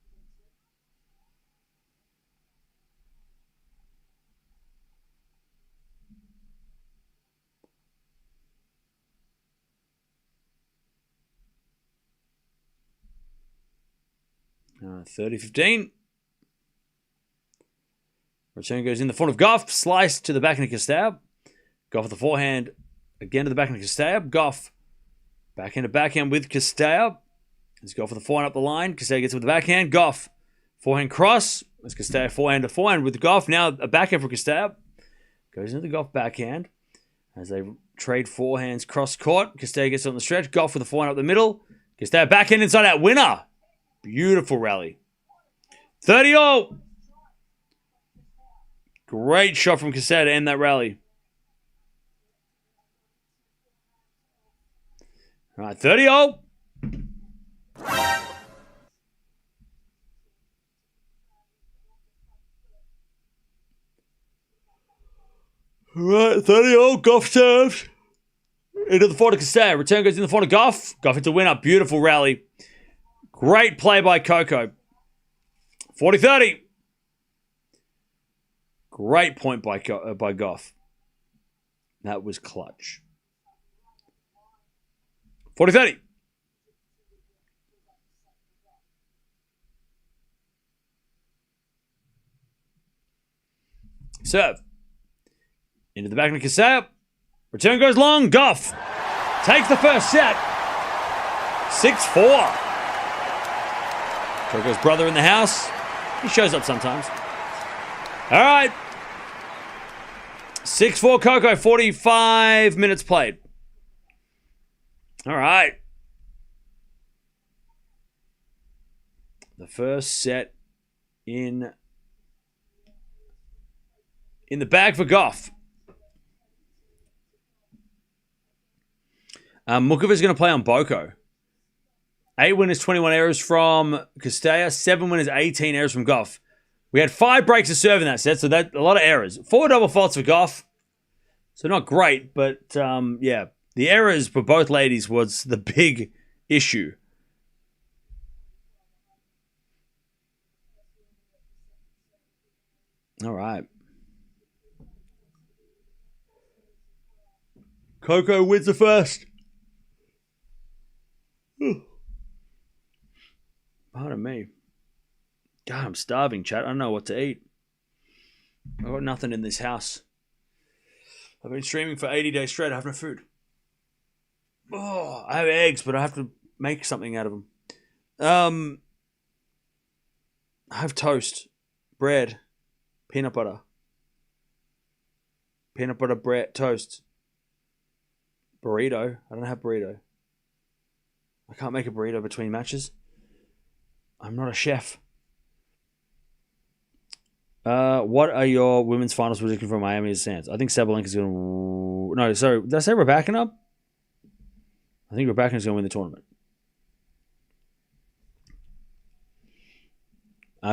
S1: Uh, 30-15. Return goes in the front of Gauff. Slice to the backhand of Cirstea. Gauff with the forehand. Again to the backhand of Cirstea. Gauff. Backhand to backhand with Cirstea. Let's go for the forehand up the line. Cirstea gets it with the backhand. Gauff. Forehand cross. Let's Cirstea forehand to forehand with the Gauff. Now a backhand for Cirstea. Goes into the Gauff backhand. As they trade forehands cross court. Cirstea gets it on the stretch. Gauff with the forehand up the middle. Cirstea backhand inside out. Winner. Beautiful rally. 30-all. Great shot from Cirstea to end that rally. All right, 30-all. All right, 30-all. Gauff serves. Into the forehand of Cirstea. Return goes in the forehand of Gauff. Gauff hits a winner. Beautiful rally. Great play by Coco. 40-30. Great point by Gauff. That was clutch. 40-30. Serve. Into the back of Cirstea. Return goes long. Gauff takes the first set. 6-4. Coco's brother in the house. He shows up sometimes. All right. 6-4 Coco. 45 minutes played. All right. The first set in the bag for Gauff. Mukovic is going to play on Boko. 8 winners, 21 errors from Cirstea. 7 winners, 18 errors from Gauff. We had 5 breaks of serve in that set, so that a lot of errors. 4 double faults for Gauff. So not great, but yeah. The errors for both ladies was the big issue. All right. Coco wins the first. Pardon me. God, I'm starving, chat. I don't know what to eat. I've got nothing in this house. I've been streaming for 80 days straight. I have no food. Oh, I have eggs, but I have to make something out of them. I have toast, bread, peanut butter. Peanut butter, bread, toast. Burrito. I don't have burrito. I can't make a burrito between matches. I'm not a chef. What are your women's finals predictions for Miami Sands? I think Sabalenka's going to... No, sorry. Did I say Raducanu? I think Raducanu's going to win the tournament.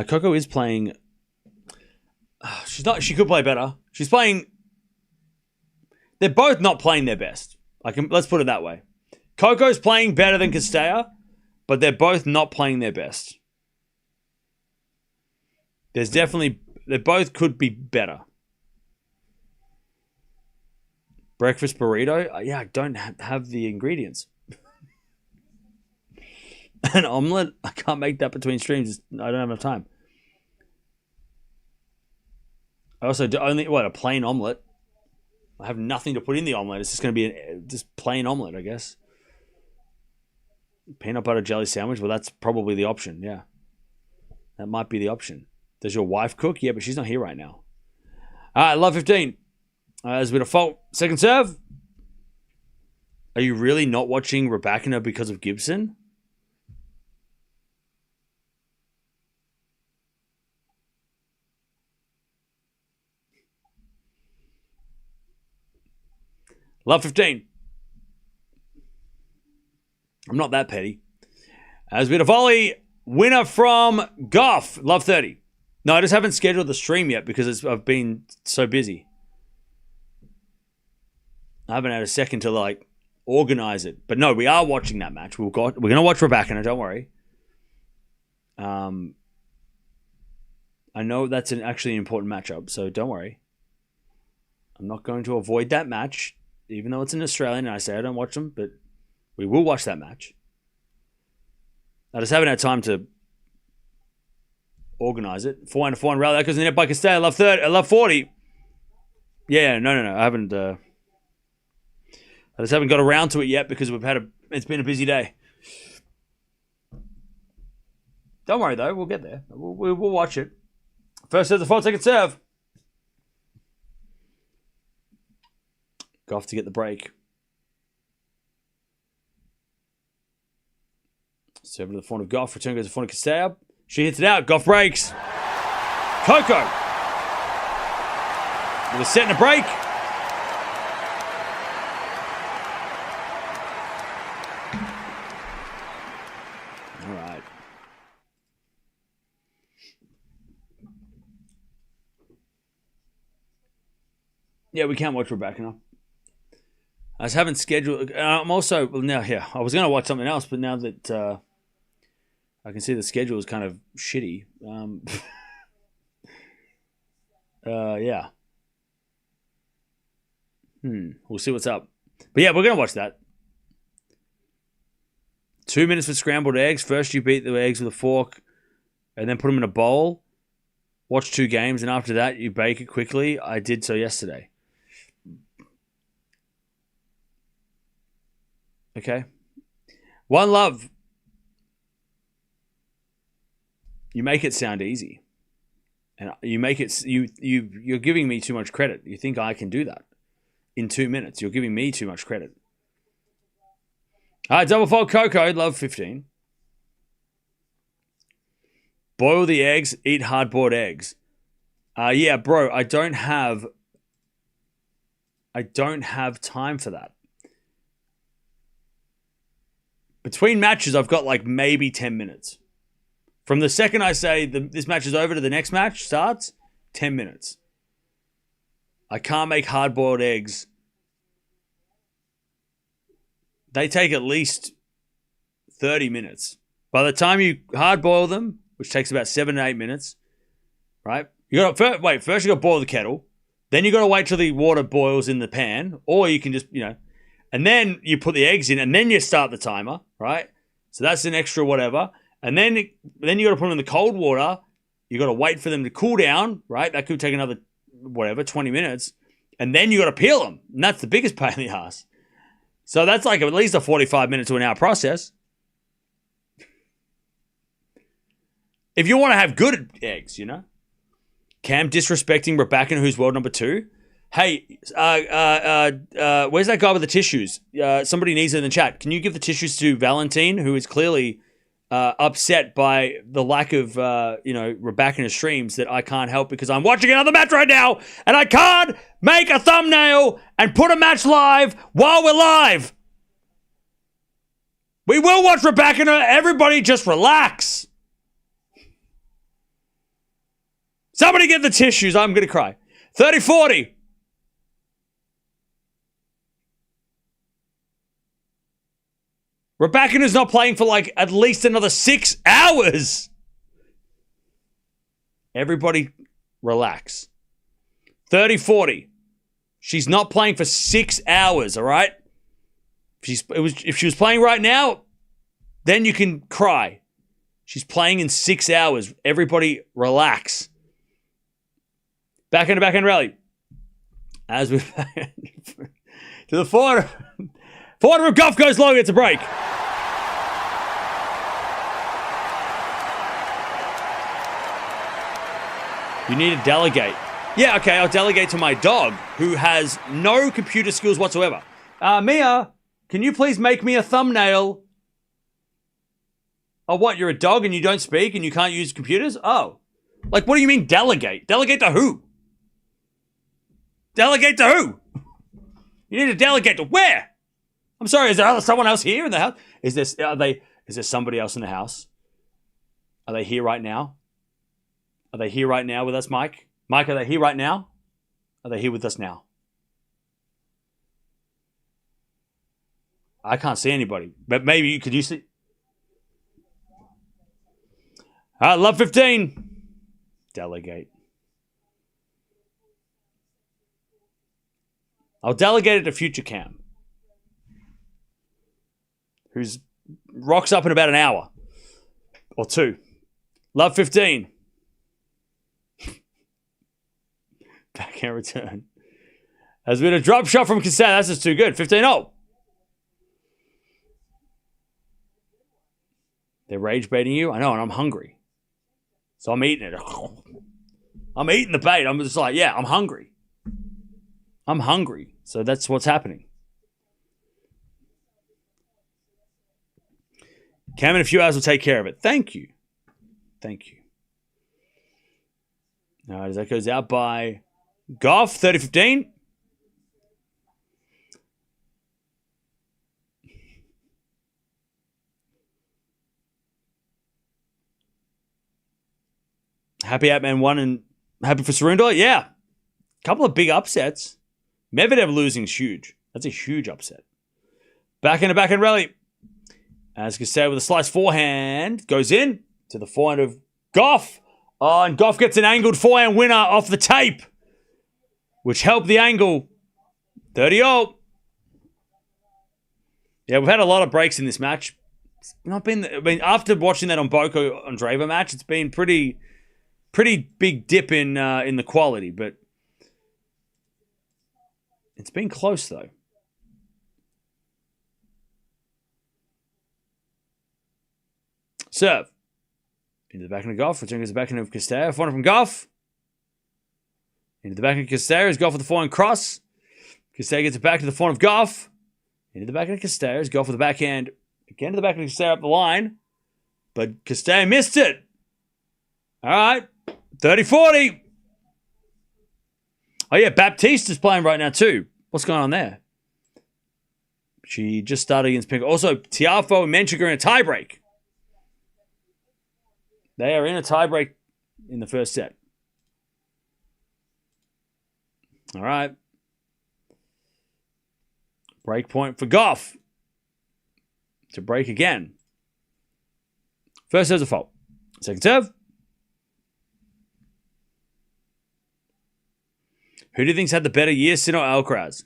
S1: Coco is playing... she's not. She could play better. She's playing... They're both not playing their best. Let's put it that way. Coco's playing better than Cirstea, but they're both not playing their best. There's definitely... They both could be better. Breakfast burrito? Yeah, I don't have the ingredients. An omelette? I can't make that between streams. I don't have enough time. I also do only... What, a plain omelette? I have nothing to put in the omelette. It's just going to be just plain omelette, I guess. Peanut butter jelly sandwich? Well, that's probably the option, yeah. That might be the option. Does your wife cook? Yeah, but she's not here right now. All right, love 15. There's a bit of fault. Second serve. Are you really not watching Raducanu because of Gibson? Love 15. I'm not that petty. There's a bit of volley. Winner from Gauff. Love 30. No, I just haven't scheduled the stream yet because I've been so busy. I haven't had a second to organize it. But no, we are watching that match. We're going to watch Raducanu, don't worry. I know that's actually an important matchup, so don't worry. I'm not going to avoid that match, even though it's an Australian and I say I don't watch them, but we will watch that match. I just haven't had time to organize it. 4-1 rally. That goes in the net by Cirstea. I love 40. Yeah, no. I haven't. I just haven't got around to it yet because it's been a busy day. Don't worry though, we'll get there. We'll watch it. First set, the 4-second serve. Gauff to get the break. Serve to the front of Gauff. Return goes to the front of Cirstea. She hits it out. Gauff breaks. Coco. With a set and a break. All right. Yeah, we can't watch Rebecca. I was having scheduled. I'm also now here. I was going to watch something else, but now that I can see the schedule is kind of shitty. Yeah. We'll see what's up. But yeah, we're going to watch that. 2 minutes for scrambled eggs. First, you beat the eggs with a fork, and then put them in a bowl. Watch 2 games, and after that, you bake it quickly. I did so yesterday. Okay. One Love. You make it sound easy. And you make it you're giving me too much credit. You think I can do that in 2 minutes. You're giving me too much credit. All right, double fold Coco, love 15. Boil the eggs, eat hard-boiled eggs. Yeah, bro, I don't have time for that. Between matches, I've got like maybe 10 minutes. From the second I say this match is over to the next match starts, 10 minutes. I can't make hard-boiled eggs. They take at least 30 minutes. By the time you hard-boil them, which takes about 7 to 8 minutes, right? First you got to boil the kettle. Then you got to wait till the water boils in the pan. Or you can just, and then you put the eggs in, and then you start the timer, right? So that's an extra whatever. And then you got to put them in the cold water. You got to wait for them to cool down, right? That could take another, 20 minutes. And then you got to peel them. And that's the biggest pain in the ass. So that's like at least a 45 minute to an hour process. If you want to have good eggs, Cam disrespecting Raducanu, who's world number 2. Hey, where's that guy with the tissues? Somebody needs it in the chat. Can you give the tissues to Valentine, who is clearly upset by the lack of, Raducanu streams that I can't help because I'm watching another match right now and I can't make a thumbnail and put a match live while we're live. We will watch Raducanu. Everybody just relax. Somebody get the tissues. I'm going to cry. 30-40. Raducanu's not playing for like at least another 6 hours. Everybody relax. 30-40. She's not playing for 6 hours, all right? If she was playing right now, then you can cry. She's playing in 6 hours. Everybody relax. Backhand rally. As we to the forward. Forward of Gauff goes long. It's a break. You need to delegate. Yeah, okay, I'll delegate to my dog, who has no computer skills whatsoever. Mia, can you please make me a thumbnail? Oh, what, you're a dog and you don't speak and you can't use computers? Oh. Like, what do you mean delegate? Delegate to who? Delegate to who? You need to delegate to where? I'm sorry, is there someone else here in the house? Is there somebody else in the house? Are they here right now? Are they here right now with us, Mike? Mike, are they here right now? Are they here with us now? I can't see anybody, but maybe could you see? All right, love 15. Delegate. I'll delegate it to Future Cam, who's rocks up in about an hour or 2. Love 15. Backhand return. Has been a drop shot from Cassette. That's just too good. 15-0. They're rage baiting you. I know, and I'm hungry. So I'm eating it. I'm eating the bait. I'm just like, yeah, I'm hungry. I'm hungry. So that's what's happening. Cam in a few hours will take care of it. Thank you. Thank you. All right, that goes out by Gauff, 30-15. Happy Atman won and happy for Sarunda? Yeah. Couple of big upsets. Medvedev losing is huge. That's a huge upset. Backhand rally. As Castell with a slice forehand. Goes in to the forehand of Gauff. Oh, and Gauff gets an angled forehand winner off the tape, which helped the angle. 30-all. Yeah, we've had a lot of breaks in this match. It's not been. I mean, after watching that on Coco Andreeva match, it's been pretty big dip in the quality, but it's been close though. Serve. Into the backhand of Gauff. Return goes the backhand of Castell. Forehand from Gauff. Into the backhand of Castell. Gauff with the forehand cross. Castell gets it back to the forehand of Gauff. Into the backhand of Castell. Gauff with the backhand. Again to the backhand of Castell up the line. But Castell missed it. All right. 30-40. Oh yeah, Baptiste's playing right now too. What's going on there? She just started against Pink. Also, Tiafoe and Menchik are in a tiebreak. They are in a tiebreak in the first set. All right. Break point for Gauff. To break again. First serve's a fault. Second serve. Who do you think's had the better year, Sinner or Alcaraz?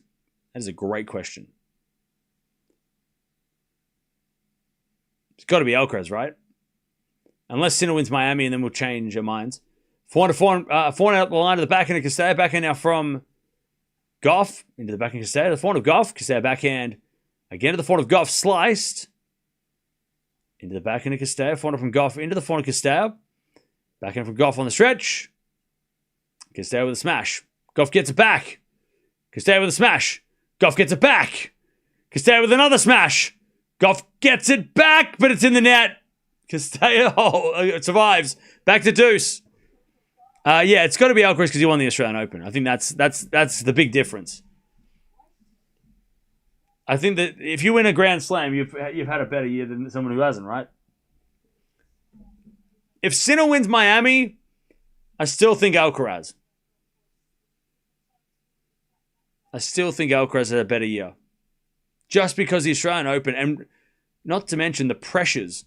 S1: That is a great question. It's got to be Alcaraz, right? Unless Sinner wins Miami, and then we'll change our minds. Forehand out the line to the backhand of Castell. Backhand now from Gauff into the backhand of Castell. The forehand of Gauff. Castell backhand again to the forehand of Gauff. Sliced into the backhand of Castell. Forehand from Gauff into the forehand of Castell. Backhand from Gauff on the stretch. Castell with a smash. Gauff gets it back. Castell with a smash. Gauff gets it back. Castell with another smash. Gauff gets it back, but it's in the net. Castell it survives. Back to deuce. Yeah, it's got to be Alcaraz because he won the Australian Open. I think that's the big difference. I think that if you win a Grand Slam, you've had a better year than someone who hasn't, right? If Sinner wins Miami, I still think Alcaraz. I still think Alcaraz had a better year. Just because the Australian Open, and not to mention the pressures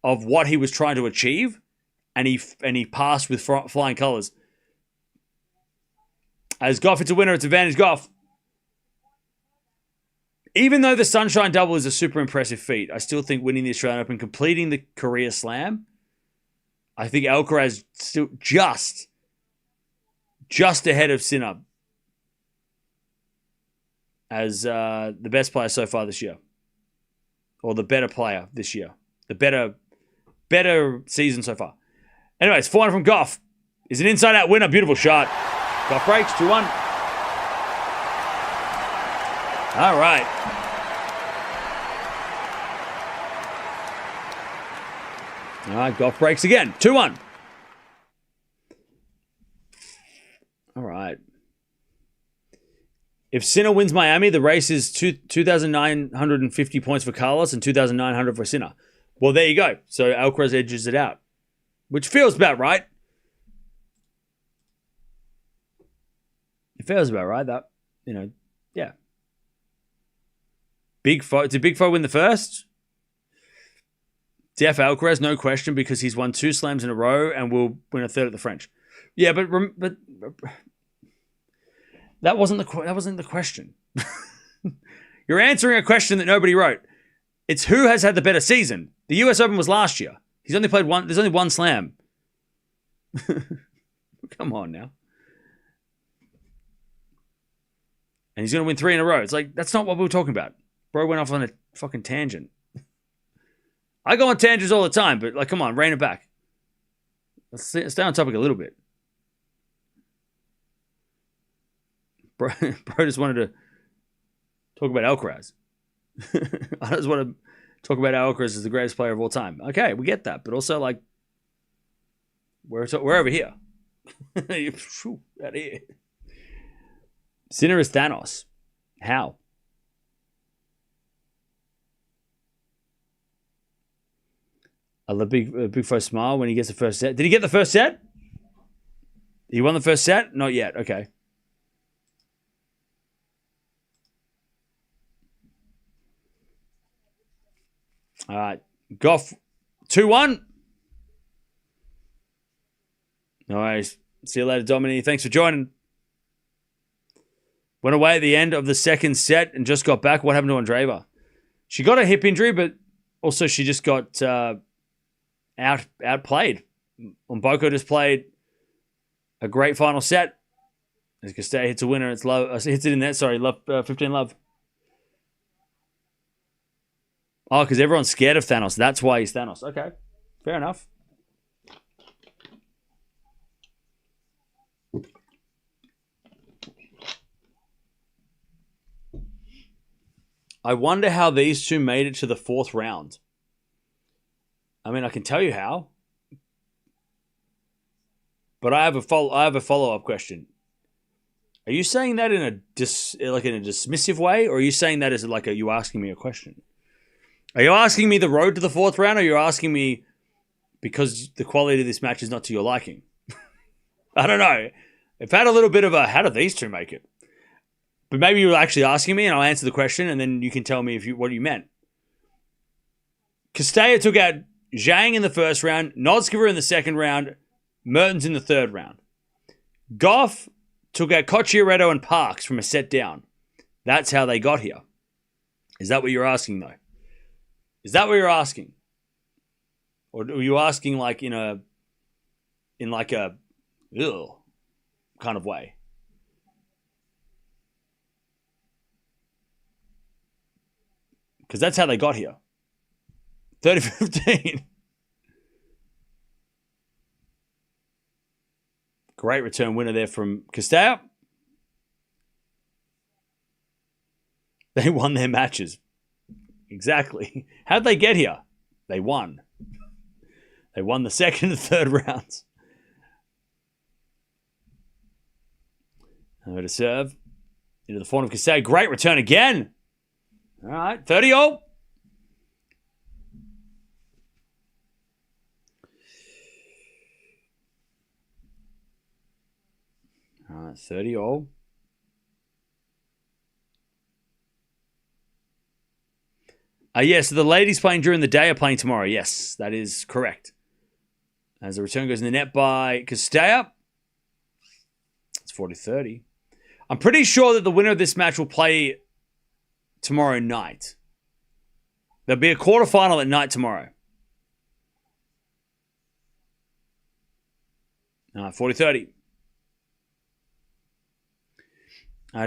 S1: of what he was trying to achieve, and he passed with flying colours. As Gauff, it's a winner, it's advantage Gauff. Even though the Sunshine Double is a super impressive feat, I still think winning the Australian Open, completing the career slam, I think Alcaraz still just ahead of Sinner as the best player so far this year. Or the better player this year. The better season so far. Anyways, forehand from Gauff is an inside-out winner. Beautiful shot. Gauff breaks, 2-1. All right. All right, Gauff breaks again. 2-1. All right. If Sinner wins Miami, the race is 2,950 points for Carlos and 2,900 for Sinner. Well, there you go. So Alcaraz edges it out, which feels about right. It feels about right. That, yeah. Big Foe. Did Big Foe win the first? Def Alcaraz, no question, because he's won 2 slams in a row and will win a third at the French. Yeah, but that wasn't the question. You're answering a question that nobody wrote. It's who has had the better season. The US Open was last year. He's only played one. There's only one slam. Come on now. And he's going to win 3 in a row. It's like, that's not what we were talking about. Bro went off on a fucking tangent. I go on tangents all the time, but like, come on, rein it back. Let's stay on topic a little bit. Bro just wanted to talk about Alcaraz. I just want to talk about Alcaraz as the greatest player of all time. Okay, we get that. But also, like, we're over here. Out here. Sinner is Thanos. How? I love Big Foe smile when he gets the first set. Did he get the first set? He won the first set? Not yet. Okay. All right. Gauff 2-1. No worries. See you later, Dominique. Thanks for joining. Went away at the end of the second set and just got back. What happened to Andreeva? She got a hip injury, but also she just got outplayed. Mboko just played a great final set. As Cirstea hits a winner, it's love. Hits it in there. Sorry, love 15 love. Oh, because everyone's scared of Thanos. That's why he's Thanos. Okay, fair enough. I wonder how these two made it to the fourth round. I mean, I can tell you how, but I have a follow-up question. Are you saying that in a dismissive way, or are you saying that as like you asking me a question? Are you asking me the road to the fourth round, or are you asking me because the quality of this match is not to your liking? I don't know. I've had a little bit of a how do these two make it? But maybe you're actually asking me, and I'll answer the question, and then you can tell me what you meant. Cirstea took out Zhang in the first round, Noskova in the second round, Mertens in the third round. Gauff took out Cocciaretto and Parks from a set down. That's how they got here. Is that what you're asking, though? Is that what you're asking? Or are you asking like in a ugh kind of way? Because that's how they got here. 30-15. Great return winner there from Cirstea. They won their matches. Exactly. How'd they get here? They won. They won the second and third rounds. Over to serve. Into the form of Cirstea. Great return again. All right, 30-0. All right, 30-0. Yes, so the ladies playing during the day are playing tomorrow. Yes, that is correct. As the return goes in the net by Cirstea. It's 40-30. I'm pretty sure that the winner of this match will play tomorrow night. There'll be a quarterfinal at night tomorrow. 40-30.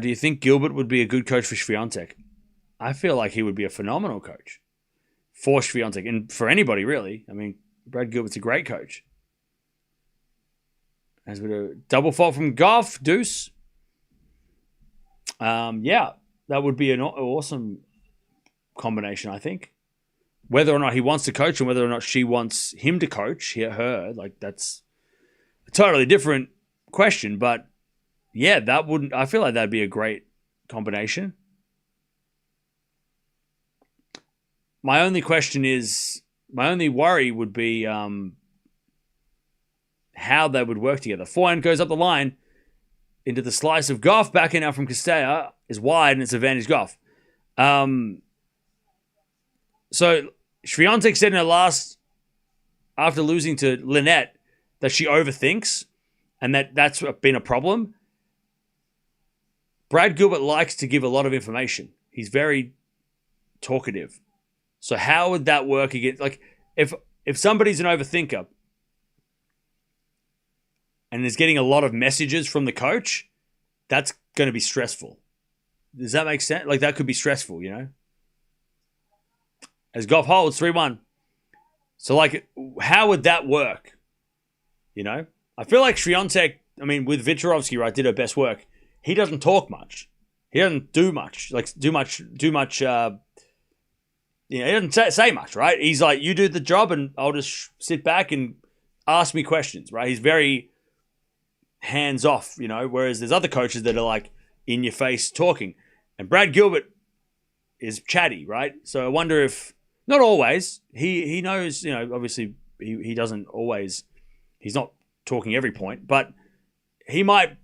S1: Do you think Gilbert would be a good coach for Swiatek? I feel like he would be a phenomenal coach for Swiatek and for anybody, really. I mean, Brad Gilbert's a great coach. As we do, double fault from Gauff, deuce. Yeah, that would be an awesome combination, I think. Whether or not he wants to coach and whether or not she wants him to coach, her, like that's a totally different question. But yeah, I feel like that'd be a great combination. My only worry would be how they would work together. Forehand goes up the line into the slice of Gauff. Back in now from Cirstea is wide and it's advantage Gauff. So Swiatek said in her last, after losing to Lynette, that she overthinks and that's been a problem. Brad Gilbert likes to give a lot of information. He's very talkative. So how would that work against, like, if somebody's an overthinker and is getting a lot of messages from the coach, that's going to be stressful. Does that make sense? Like, that could be stressful, you know? As Gauff holds 3-1. So, like, how would that work? You know? I feel like Swiatek, I mean, with Vicharovsky, right, did her best work. He doesn't talk much. He doesn't do much. Like, do much, he doesn't say much, right? He's like, you do the job and I'll just sit back and ask me questions, right? He's very hands-off, you know, whereas there's other coaches that are like in your face talking. And Brad Gilbert is chatty, right? So I wonder if, not always, he knows, you know, obviously he doesn't always, he's not talking every point, but he might,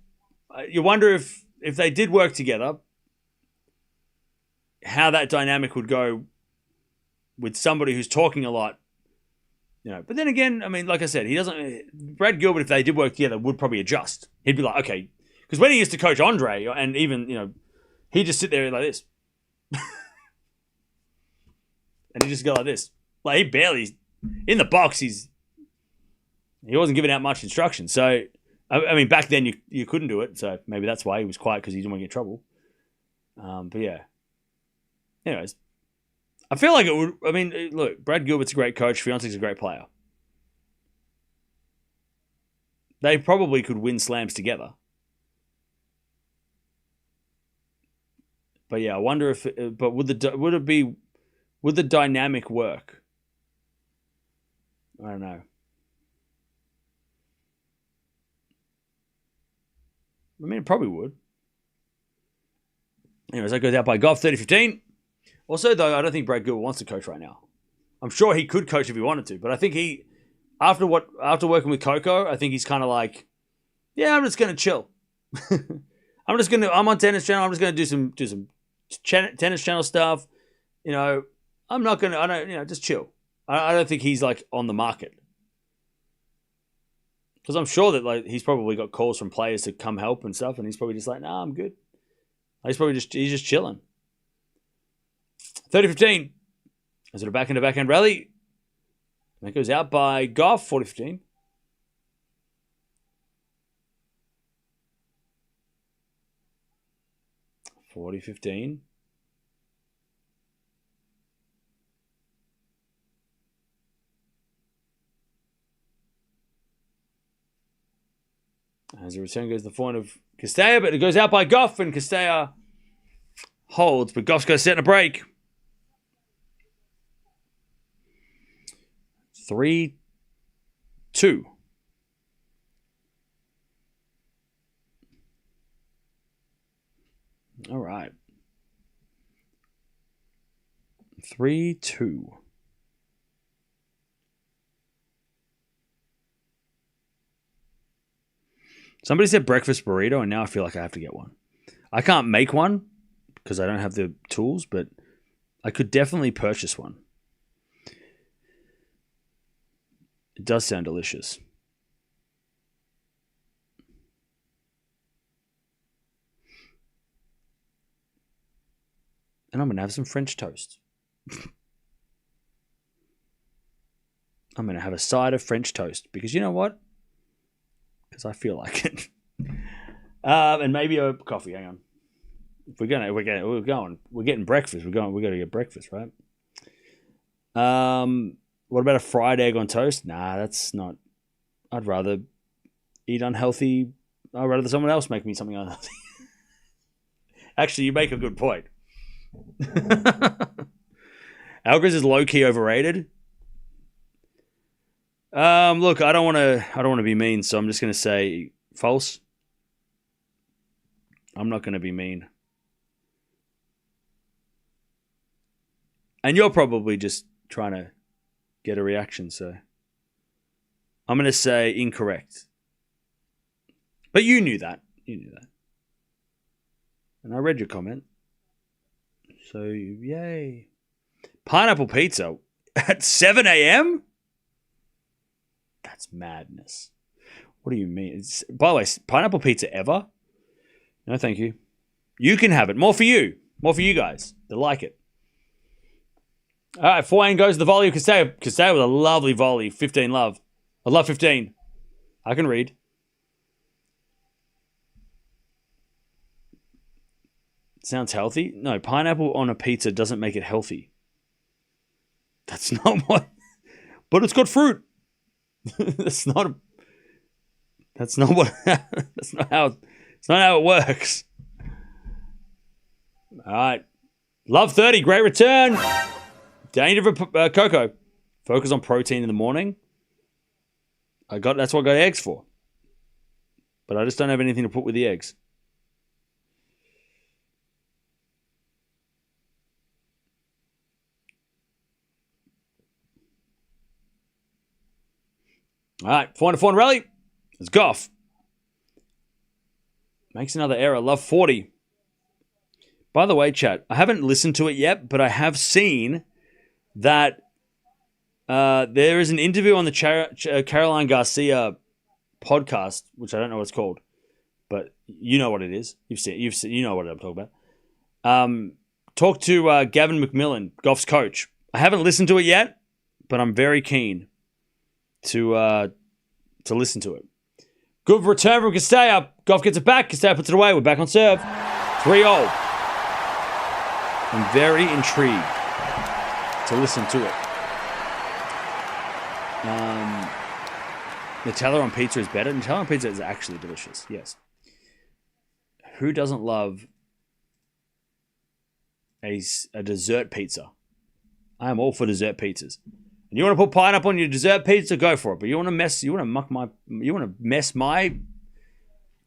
S1: you wonder if they did work together, how that dynamic would go with somebody who's talking a lot. But then again, I mean, like I said, he doesn't. Brad Gilbert, if they did work together, would probably adjust. He'd be like, okay, because when he used to coach Andre, and even he'd just sit there like this, and he'd just go like this. Like he barely in the box. He wasn't giving out much instruction. So I mean, back then you couldn't do it. So maybe that's why he was quiet, because he didn't want to get in trouble. But yeah. Anyways, I feel like it would. I mean, look, Brad Gilbert's a great coach. Swiatek's a great player. They probably could win slams together. But yeah, I wonder if. But would the dynamic work? I don't know. I mean, it probably would. Anyways, that goes out by Gauff, 30-15. Also, though, I don't think Brad Gilbert wants to coach right now. I'm sure he could coach if he wanted to, but I think after working with Coco, I think he's kind of like, yeah, I'm just gonna chill. I'm on Tennis Channel. I'm just gonna do some Tennis Channel stuff. Just chill. I don't think he's like on the market, because I'm sure that like he's probably got calls from players to come help and stuff, and he's probably just like, nah, I'm good. He's just chilling. 30-15. Is it a backhand rally? And that goes out by Gauff, 40-15. As a return goes the forehand of Cirstea, but it goes out by Gauff, and Cirstea holds, but Gauff's got to set in a break. 3-2. All right. 3-2. Somebody said breakfast burrito, and now I feel like I have to get one. I can't make one because I don't have the tools, but I could definitely purchase one. It does sound delicious. And I'm going to have some French toast. I'm going to have a side of French toast, because you know what? Because I feel like it. And maybe a coffee. Hang on. If we're getting breakfast. We got to get breakfast, right? What about a fried egg on toast? Nah, that's not. I'd rather eat unhealthy. I'd rather someone else make me something unhealthy. Actually, you make a good point. Alcaraz is low key overrated. Look, I don't want to be mean, so I'm just going to say false. I'm not going to be mean. And you're probably just trying to get a reaction, so I'm going to say incorrect. But you knew that. And I read your comment. So, yay. Pineapple pizza at 7 a.m.? That's madness. What do you mean? By the way, pineapple pizza ever? No, thank you. You can have it. More for you. More for you guys. They like it. All right, 4-1 goes the volley of Cirstea. Cirstea with a lovely volley. 15 love. I love 15. I can read. Sounds healthy? No, pineapple on a pizza doesn't make it healthy. That's not what... But it's got fruit. That's not how it works. All right. Love 30. Great return. Danger for Coco. Focus on protein in the morning. That's what I got eggs for. But I just don't have anything to put with the eggs. All right, 400 rally. It's Gauff. Makes another error. Love 40. By the way, chat, I haven't listened to it yet, but I have seen that there is an interview on the Caroline Garcia podcast, which I don't know what it's called, but you know what it is. You know what I'm talking about. Talk to Gavin McMillan, Gauff's coach. I haven't listened to it yet, but I'm very keen to listen to it. Good return from Cirstea. Gauff gets it back. Cirstea puts it away. We're back on serve. 3-0. I'm very intrigued to listen to it. Nutella on pizza is better. Nutella on pizza is actually delicious. Yes. Who doesn't love a dessert pizza? I am all for dessert pizzas. And you want to put pineapple on your dessert pizza, go for it. But you want to mess my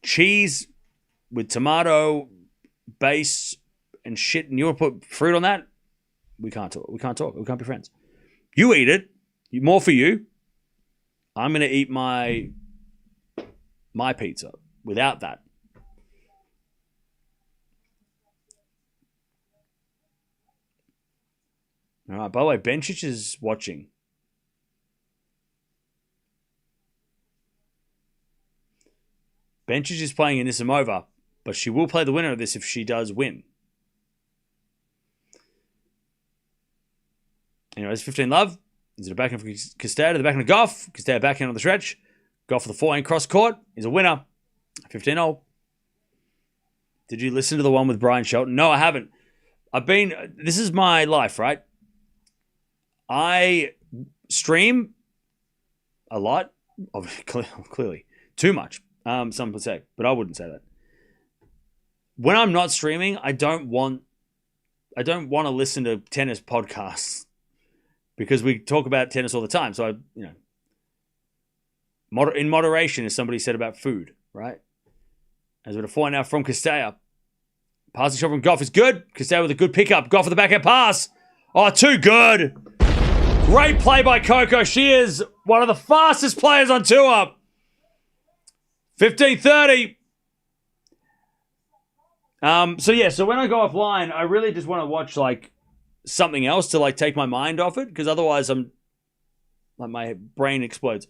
S1: cheese with tomato base and shit, and you want to put fruit on that? We can't talk. We can't be friends. You eat it. More for you. I'm going to eat my pizza without that. All right. By the way, Bencic is watching. Bencic is playing in Anisimova, but she will play the winner of this if she does win. Anyways, 15 love. Is it a backhand for Cirstea to the backhand of Gauff? Cirstea backhand on the stretch. Gauff for the forehand cross court. Is a winner. 15-0. Did you listen to the one with Brian Shelton? No, I haven't. This is my life, right? I stream a lot. Clearly. Too much. Some would say, but I wouldn't say that. When I'm not streaming, I don't want to listen to tennis podcasts because we talk about tennis all the time. So in moderation, as somebody said about food, right? As we're to find out from Cirstea. Passing shot from Gauff is good. Cirstea with a good pickup. Gauff with the backhand pass. Oh, too good. Great play by Coco. She is one of the fastest players on tour. 15-30. So when I go offline, I really just want to watch something else to take my mind off it, because otherwise my brain explodes.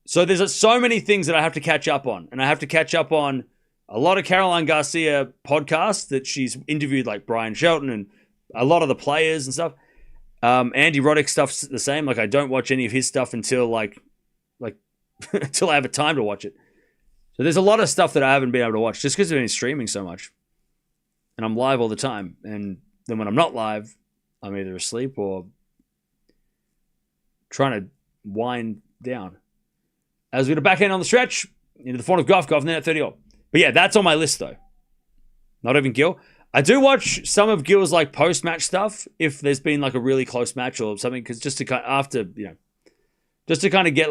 S1: So there's so many things that I have to catch up on, and I have to catch up on a lot of Caroline Garcia podcasts that she's interviewed, like Brian Shelton and a lot of the players and stuff. Andy Roddick stuff's the same. I don't watch any of his stuff until until I have a time to watch it. So there's a lot of stuff that I haven't been able to watch just because I've been streaming so much. And I'm live all the time. And then when I'm not live, I'm either asleep or trying to wind down. As we get a backhand on the stretch, into the front of Gauff, and then at 30-0. But yeah, that's on my list though. Not even Gil. I do watch some of Gil's post-match stuff if there's been a really close match or something, because just to kind of get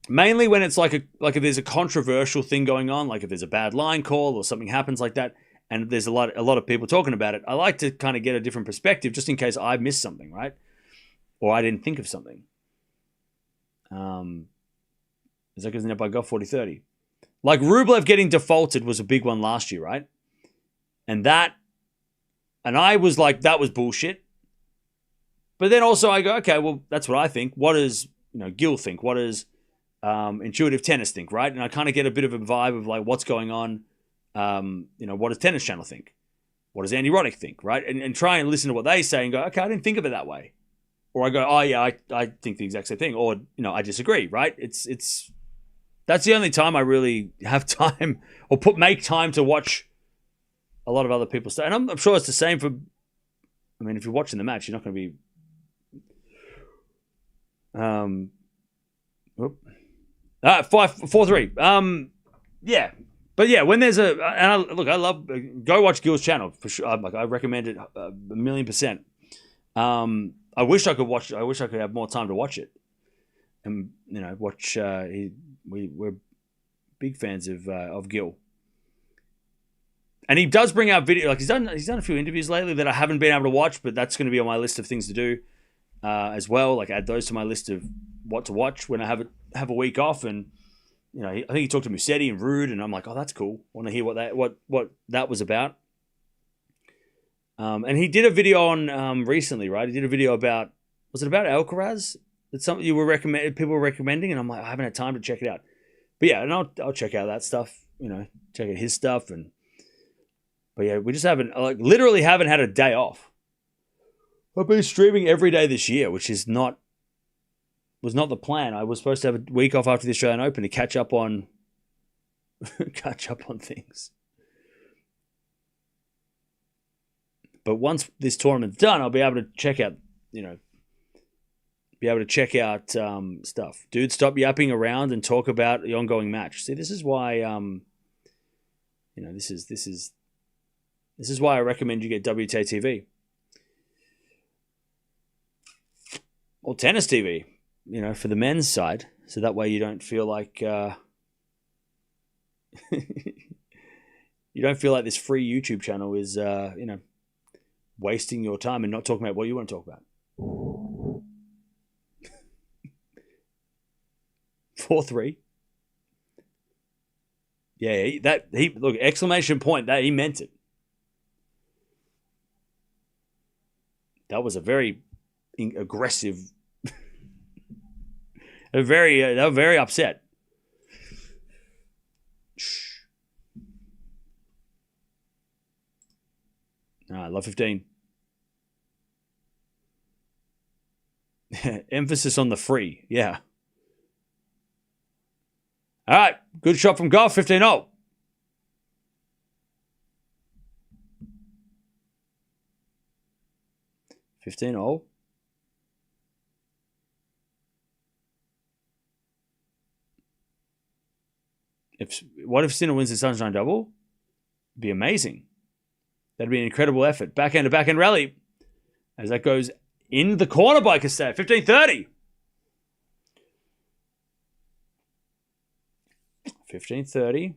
S1: mainly when it's if there's a controversial thing going on, if there's a bad line call or something happens like that, and there's a lot of people talking about it, I like to kind of get a different perspective just in case I missed something, right? Or I didn't think of something. Isn't it by Gauff 40-30? Rublev getting defaulted was a big one last year, right? And I was like, that was bullshit. But then also I go, okay, well, that's what I think. What does Gil think? What does Intuitive Tennis think, right? And I kind of get a bit of a vibe of what's going on. What does Tennis Channel think? What does Andy Roddick think, right? And try and listen to what they say and go, okay, I didn't think of it that way. Or I go, oh yeah, I think the exact same thing. Or, I disagree, right? That's the only time I really have time or make time to watch a lot of other people's stuff. And I'm sure it's the same for, if you're watching the match, you're not going to be, 4-3. Yeah. But yeah, when there's I love, go watch Gil's channel for sure. I recommend it 1,000,000%. I wish I could have more time to watch it. And, watch, we're big fans of Gil. And he does bring out video, he's done a few interviews lately that I haven't been able to watch, but that's going to be on my list of things to do as well. Add those to my list of what to watch when I have a week off. And I think he talked to Musetti and Rude, and I'm like, oh, that's cool. I want to hear what that was about. And he did a video on recently, right? He did a video about, was it about Alcaraz? That's something you were people were recommending, and I'm like, I haven't had time to check it out. But yeah, and I'll check out that stuff, check out his stuff. But yeah, we just literally haven't had a day off. I've been streaming every day this year, which was not the plan. I was supposed to have a week off after the Australian Open to catch up on things. But once this tournament's done, I'll be able to check out, stuff. Dude, stop yapping around and talk about the ongoing match. See, this is why, this is why I recommend you get WTA TV. Or tennis TV, for the men's side. So that way you don't feel like, you don't feel like this free YouTube channel is, wasting your time and not talking about what you want to talk about. 4-3. Yeah, look, exclamation point, that he meant it. That was a very aggressive. They were very upset. Shh. All right, love 15. Emphasis on the free. Yeah. All right, good shot from Gauff, 15-0. What if Sinner wins the Sunshine Double? It'd be amazing. That'd be an incredible effort. Backhand to backhand rally. As that goes in the corner by Castell. 15-30. 15-30.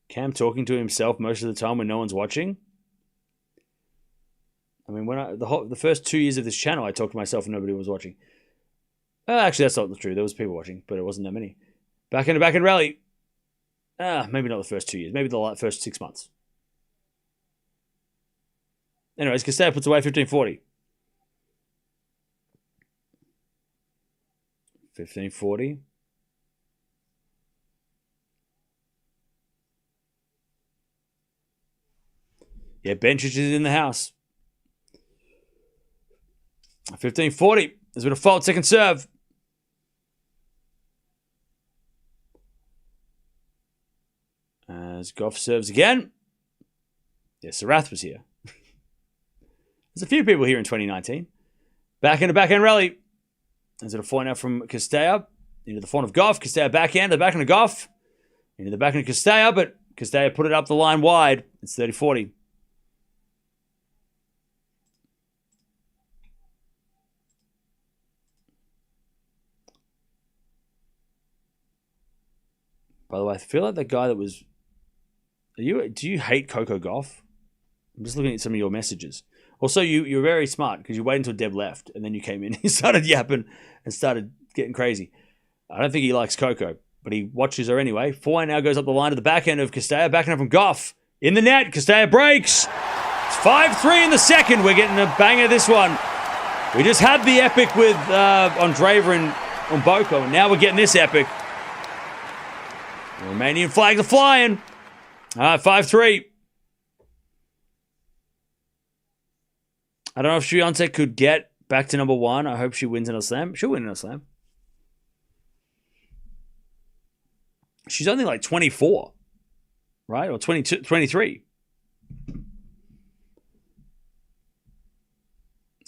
S1: Cam talking to himself most of the time when no one's watching. I mean, the first 2 years of this channel, I talked to myself and nobody was watching. Actually, that's not true. There was people watching, but it wasn't that many. Backhand to backhand rally. Maybe not the first 2 years. Maybe the first 6 months. Anyways, Castell puts away 15-40. 15-40. Yeah, Benčić is in the house. 15-40. There's been a fault, second serve. As Gauff serves again. Yeah, Sarath was here. There's a few people here in 2019. Backhand to backhand rally. Is it a point out from Castell? Into the front of Gauff. Castell backhand. The backhand of Gauff. Into the backhand of Castell, but Castell put it up the line wide. It's 30-40. By the way, I feel like that guy that was... Do you hate Coco Gauff? I'm just looking at some of your messages. Also, you're very smart because you waited until Deb left and then you came in. He started yapping and started getting crazy. I don't think he likes Coco, but he watches her anyway. Forehand now goes up the line to the backhand of Castell. Backhand from Gauff. In the net. Castell breaks. It's 5-3 in the second. We're getting a banger this one. We just had the epic with Andreeva and Umboko, and now we're getting this epic. The Romanian flags are flying. All right, 5-3. I don't know if Swiatek could get back to number one. I hope she wins in a slam. She'll win in a slam. She's only like 24, right? Or 22, 23.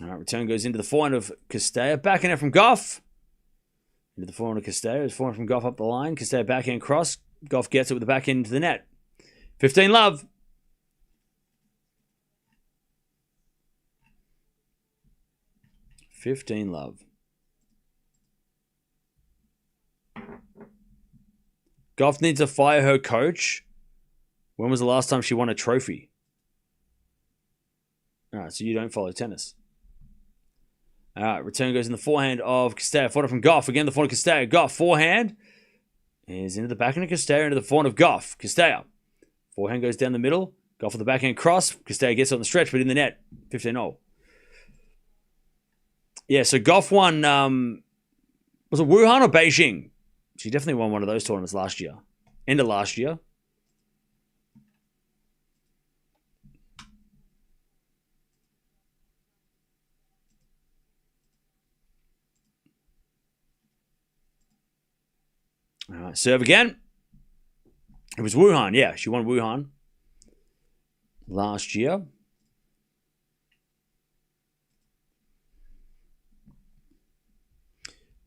S1: All right, return goes into the forehand of Castell. Backhand out from Gauff. Into the forehand of Castell. There's forehand from Gauff up the line. Castell backhand cross. Gauff gets it with the backhand into the net. 15 love. Gauff needs to fire her coach. When was the last time she won a trophy? All right, so you don't follow tennis. All right, return goes in the forehand of Castell. Forehand from Gauff. Again, the forehand of Castell. Gauff, forehand. Is into the backhand of Castell, into the forehand of Gauff. Castell. Forehand goes down the middle. Gauff with the backhand cross. Cirstea gets it on the stretch, but in the net. 15-0. Yeah, so Gauff won, was it Wuhan or Beijing? She definitely won one of those tournaments last year. End of last year. All right, serve again. It was Wuhan. Yeah, she won Wuhan last year.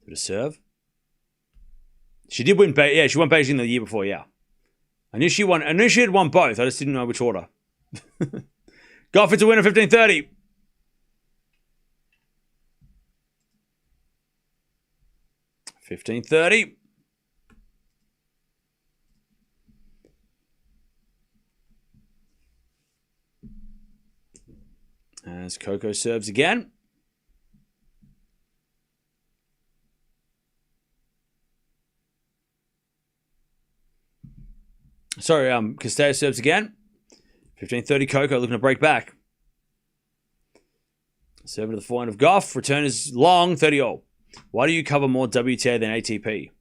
S1: Bit of serve. She did win. Yeah, she won Beijing the year before. Yeah, I knew she won. I knew she had won both. I just didn't know which order. Gauff it's a winner, 15-30. As Coco serves again. Sorry, Cirstea serves again. 15-30 Coco looking to break back. Serving to the forehand of Gauff. Return is long, 30-0. Why do you cover more WTA than ATP?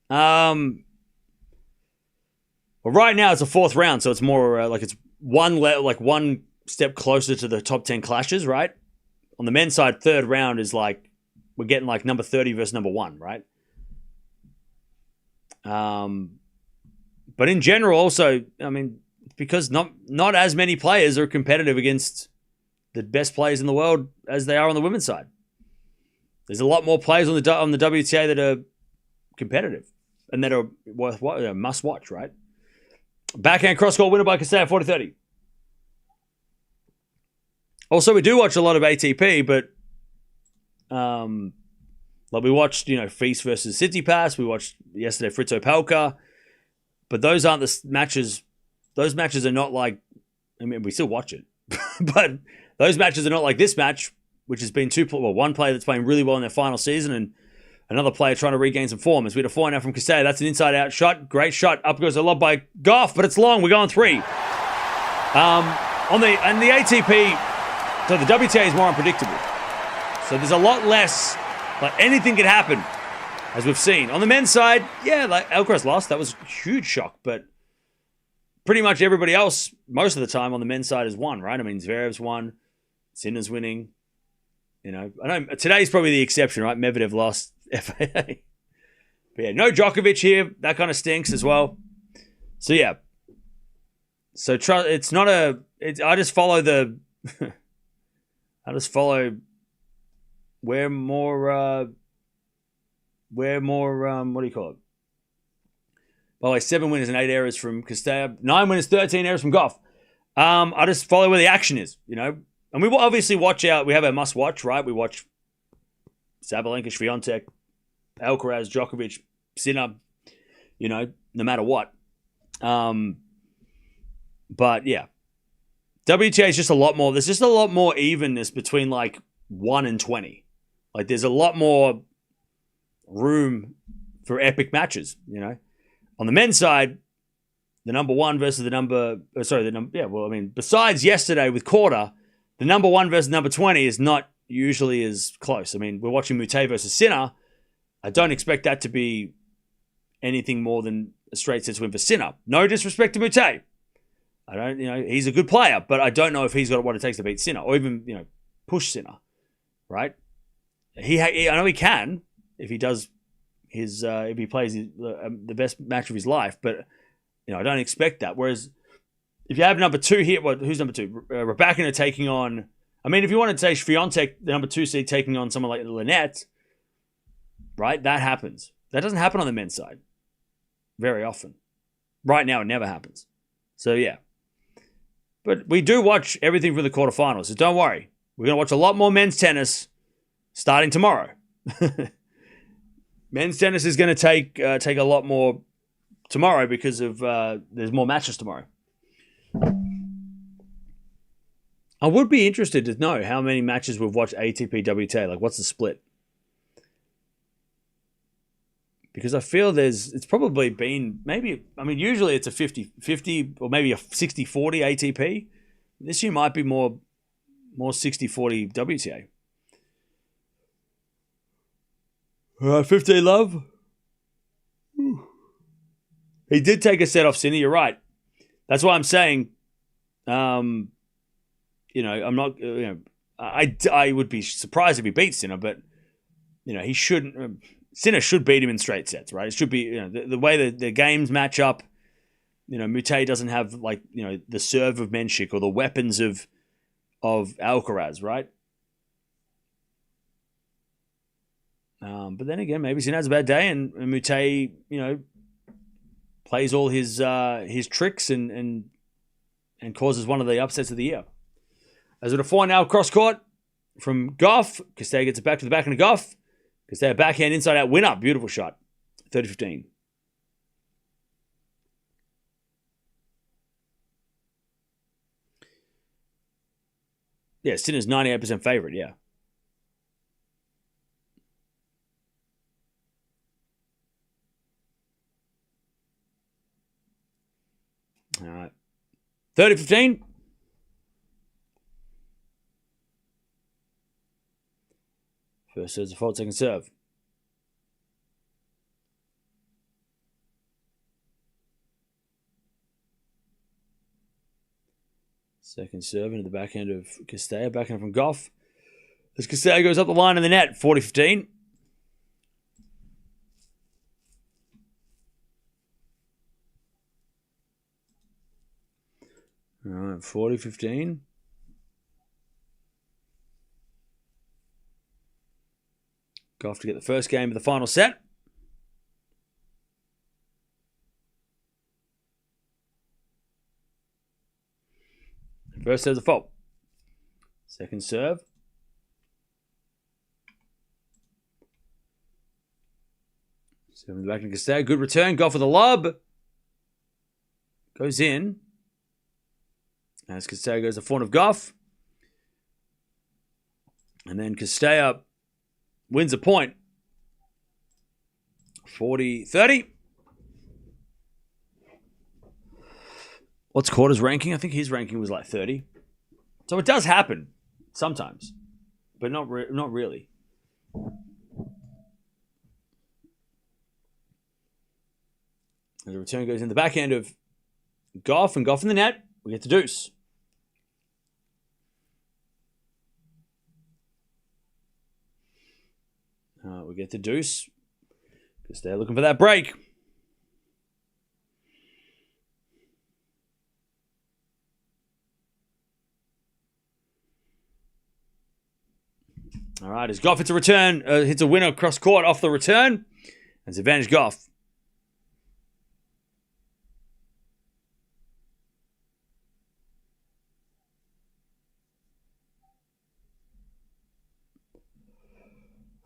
S1: Well, right now it's a fourth round, so it's more like it's one step closer to the top 10 clashes, right? On the men's side, third round is like we're getting like number 30 versus number 1, right? But in general, also, I mean, because not as many players are competitive against the best players in the world as they are on the women's side. There's a lot more players on the WTA that are competitive and that are must watch, right? Backhand cross-court winner by Cirstea, 40-30. Also, we do watch a lot of ATP, but like we watched, Feast versus Tsitsipas. We watched yesterday Fritz Opelka. But those aren't the matches. Those matches are not like, I mean, we still watch it. But those matches are not like this match, which has been one player that's playing really well in their final season and another player trying to regain some form. As we had a forehand out from Cirstea. That's an inside-out shot. Great shot. Up goes a lob by Gauff, but it's long. We're going 3. On the ATP, so the WTA is more unpredictable. So there's a lot less, like anything could happen. As we've seen. On the men's side, yeah, like Alcaraz lost. That was a huge shock. But pretty much everybody else, most of the time on the men's side, has won, right? I mean, Zverev's won. Sinner's winning. I know today's probably the exception, right? Medvedev lost. FAA. But yeah, no Djokovic here. That kind of stinks as well. So yeah. So it's not a... I just follow the... I just follow where more... what do you call it? By the way, 7 winners and 8 errors from Cirstea. 9 winners, 13 errors from Gauff. I just follow where the action is, And we will obviously watch out. We have a must-watch, right? We watch Sabalenka, Swiatek, Alcaraz, Djokovic, Sinner, no matter what. But, yeah. WTA is just a lot more. There's just a lot more evenness between, 1 and 20. There's a lot more room for epic matches, On the men's side, the number 1 versus the number... besides yesterday with Korda, the number 1 versus number 20 is not usually as close. I mean, we're watching Mute versus Sinner. I don't expect that to be anything more than a straight set win for Sinner. No disrespect to Mute. I don't, he's a good player, but I don't know if he's got what it takes to beat Sinner or even, push Sinner, right? I know he can, if he does if he plays the best match of his life, but I don't expect that. Whereas if you have number 2 here, who's number 2? Raducanu taking on. I mean, if you want to say Swiatek, the number 2 seed, taking on someone like Lynette, right? That happens. That doesn't happen on the men's side very often. Right now, it never happens. So yeah, but we do watch everything from the quarterfinals. So don't worry, we're gonna watch a lot more men's tennis starting tomorrow. Men's tennis is going to take a lot more tomorrow because of there's more matches tomorrow. I would be interested to know how many matches we've watched ATP WTA. What's the split? because I feel it's probably been usually it's a 50-50 or maybe a 60-40 ATP. This year might be more 60-40 WTA. All right, 15 love. He did take a set off Sinner, you're right. That's why I'm saying, I'm not, I would be surprised if he beats Sinner, but, he shouldn't. Sinner should beat him in straight sets, right? It should be, the way the games match up. Mute doesn't have the serve of Menchik or the weapons of Alcaraz, right? But then again, maybe Sinner has a bad day and Mute, plays all his tricks and causes one of the upsets of the year. As with a 4 now cross court from Gauff, Cirstea gets it back to the backhand of Gauff. Cirstea backhand inside out win up, beautiful shot, 30-15. Yeah, Sinner's 98% favorite. Yeah. All right. 30-15. First serve's a fault, second serve. Second serve into the backhand of Cirstea, backhand from Gauff. As Cirstea goes up the line in the net, 40-15. All right, 40-15. Gauff to get the first game of the final set. First serve's a fault. Second serve. Serve in the back of Cirstea. Good return. Gauff with a lob. Goes in. As Cirstea goes to the front of Gauff. And then Cirstea wins a point. 40-30. What's Quarter's ranking? I think his ranking was like 30. So it does happen sometimes, but not really. And the return goes in the backhand of Gauff, and Gauff in the net. We get the deuce. We get the deuce because they're looking for that break. All right, as Gauff hits a return, hits a winner cross court off the return. It's advantage Gauff.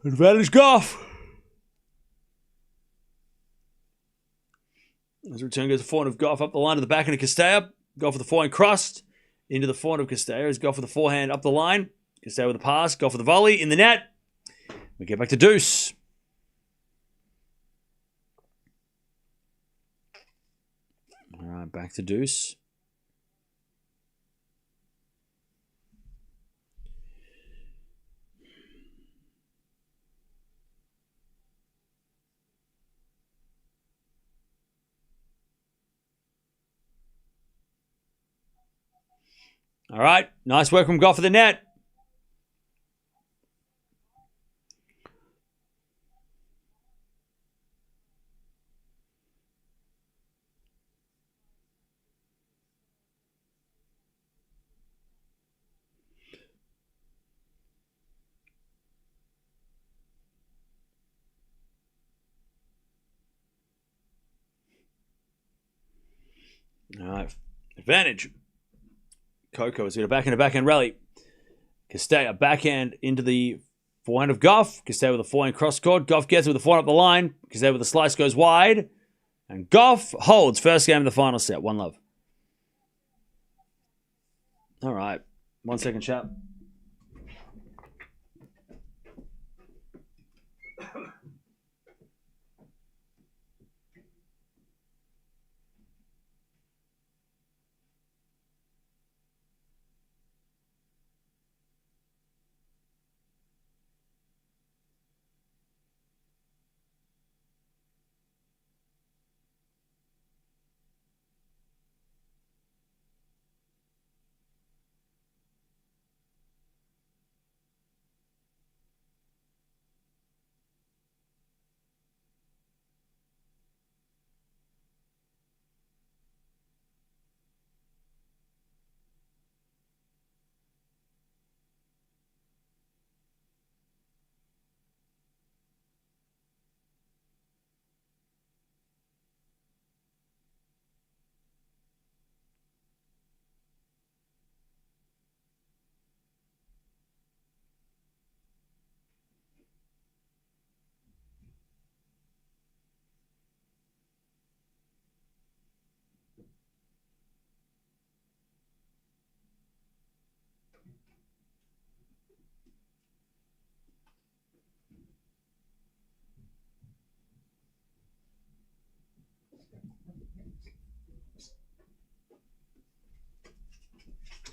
S1: Advantage Gauff. As return goes to forehand of Gauff up the line to the backhand of Cirstea. Gauff with the forehand crossed into the forehand of Cirstea. As Gauff with the forehand up the line. Cirstea with the pass. Gauff with the volley in the net. We get back to deuce. All right, back to deuce. All right, nice work from Gauff for the net. All right, advantage. Coco is going to backhand rally. Cirstea backhand into the forehand of Gauff. Cirstea with a forehand cross court. Gauff gets it with the forehand up the line. Cirstea with the slice goes wide. And Gauff holds first game of the final set. 1-love. All right. 1 second, chat.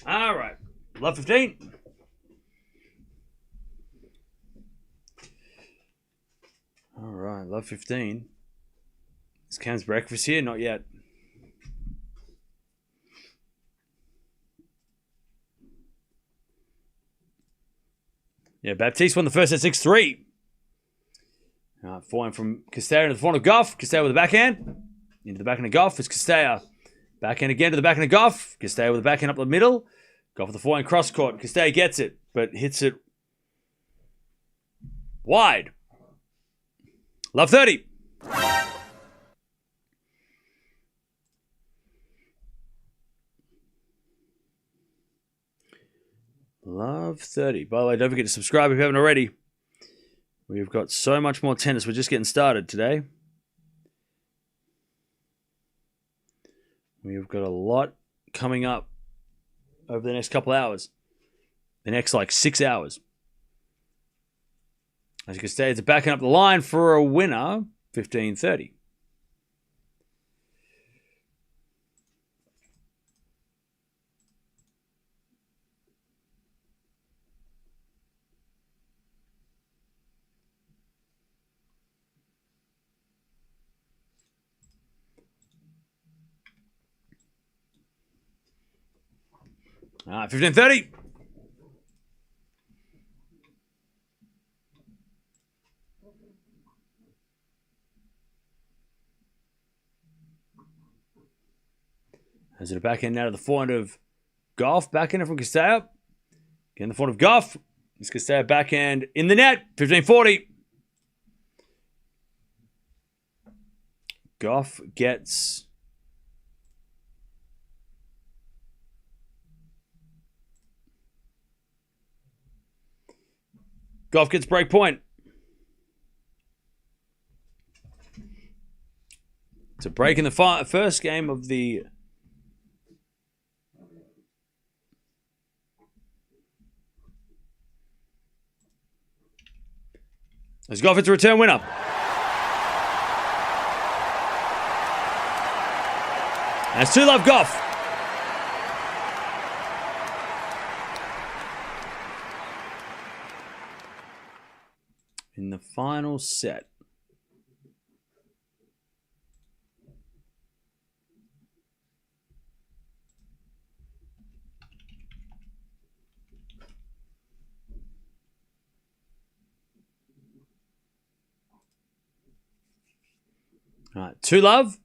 S1: All right. Love 15. All right. Love 15. Is Cam's breakfast here? Not yet. Yeah, Baptiste won the first set 6-3. Forehand from Cirstea into the forehand of Gauff. Cirstea with the backhand. Into the backhand of Gauff. It's Cirstea. Backhand again to the backhand of Gauff. Cirstea with the backhand up the middle. Gauff with the forehand cross court. Cirstea gets it, but hits it wide. Love 30. Love 30. By the way, don't forget to subscribe if you haven't already. We've got so much more tennis. We're just getting started today. We've got a lot coming up over the next couple hours. The next, 6 hours. As you can see, it's backing up the line for a winner, 15-30. All right, 15-30. As it a backhand now to the forehand of Gauff. Backhand from Cirstea. Again, the forehand of Gauff. It's Cirstea backhand in the net. 15-40. Gauff gets... Gauff gets break point. It's a break in the first game of the... As Gauff hits a return winner. As 2-love Gauff. In the final set. All right, 2-love.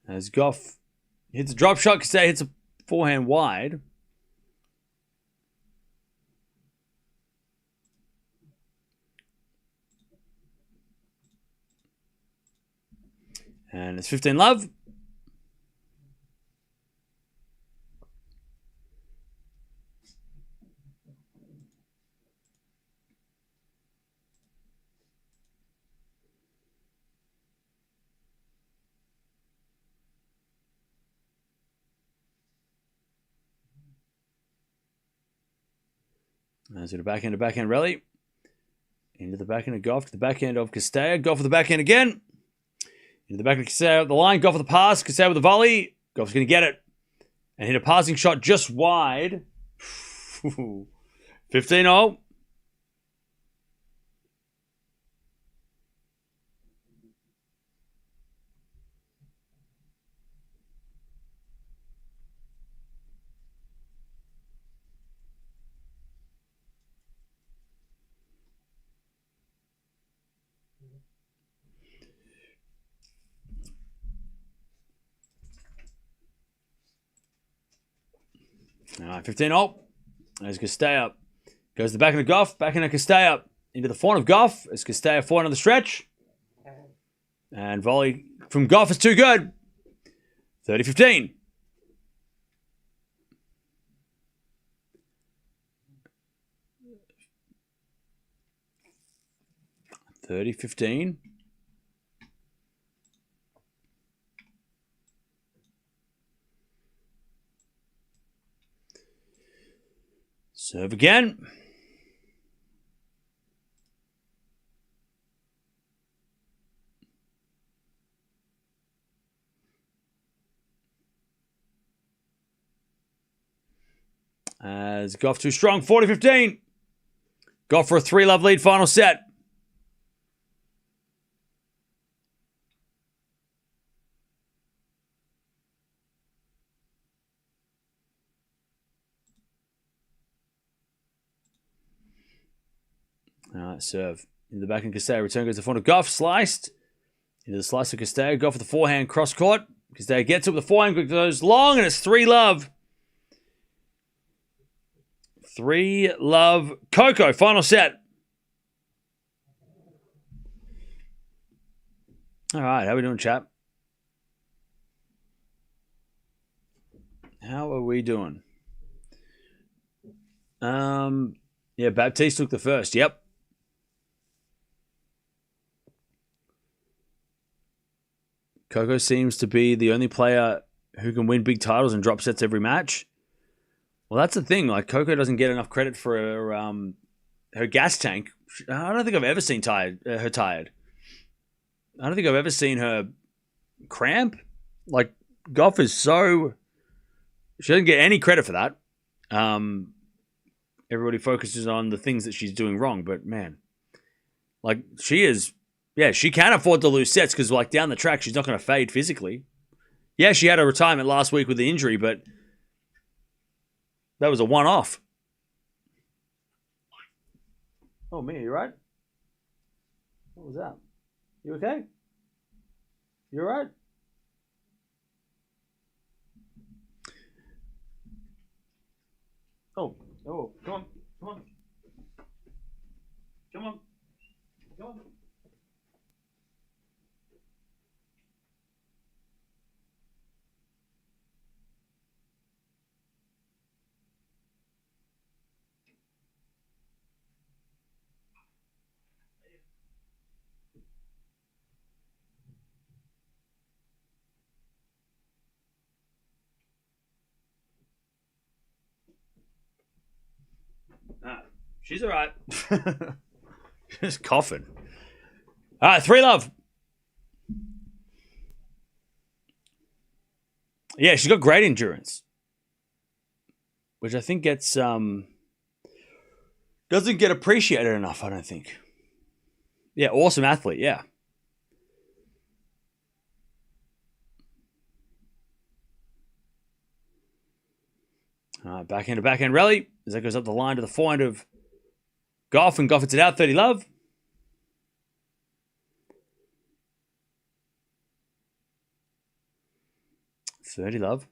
S1: As Gauff hits a drop shot, Cirstea hits a forehand wide. And it's 15-love. As to backhand rally. Into the backhand of Gauff, to the backhand of Cirstea. Gauff with the backhand again. Into the backhand of Cirstea up the line. Gauff with the pass. Cirstea with the volley. Gauff's going to get it. And hit a passing shot just wide. 15-0. All right, 15-0. As Cirstea goes to the backhand of Gauff. Backhand of Cirstea into the forehand of Gauff. As Cirstea forehand on the stretch. And volley from Gauff is too good. 30-15. 30-15. Serve again. As Gauff too strong, 40-15. Gauff for a 3-love lead, final set. All right, serve. In the back and Castella. Return goes to the front of Gauff. Sliced. Into the slice of Castella. Gauff with the forehand cross court. Castella gets it with the forehand. Goes long and it's 3-love. 3-love. Coco, final set. All right, how are we doing, chap? How are we doing? Yeah, Baptiste took the first. Yep. Coco seems to be the only player who can win big titles and drop sets every match. Well, that's the thing. Like, Coco doesn't get enough credit for her gas tank. I don't think I've ever seen her tired. I don't think I've ever seen her cramp. Like, Gauff is so... She doesn't get any credit for that. Everybody focuses on the things that she's doing wrong. But, man, like, she is... Yeah, she can afford to lose sets because, like, down the track, she's not going to fade physically. Yeah, she had a retirement last week with the injury, but that was a one-off. Oh, me, you right? What was that? You okay? You all right? Oh, come on. Come on. Come on. Come on. She's all right. Just coughing. All right, 3-love. Yeah, she's got great endurance, which I think gets doesn't get appreciated enough, I don't think. Yeah, awesome athlete, yeah. All right, backhand to backhand rally. As that goes up the line to the forehand of Gauff, and Gauff hits it out, 30-love. Love.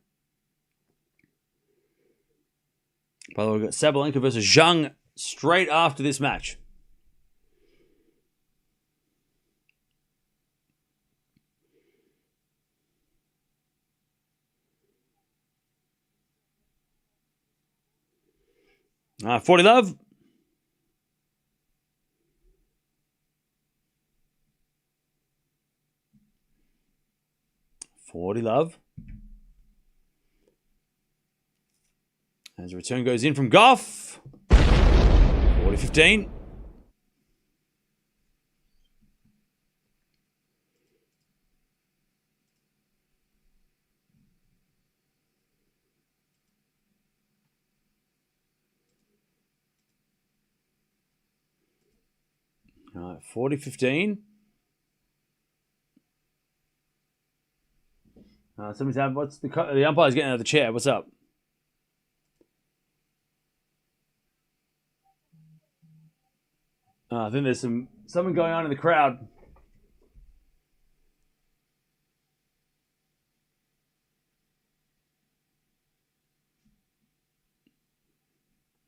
S1: By the way, we've got Sabalenka versus Zhang straight after this match. All right, 40-love. Love. As the return goes in from Gauff. 40-15. All right, 40-15. Somebody's out. What's the umpire's getting out of the chair? What's up? I think there's something going on in the crowd.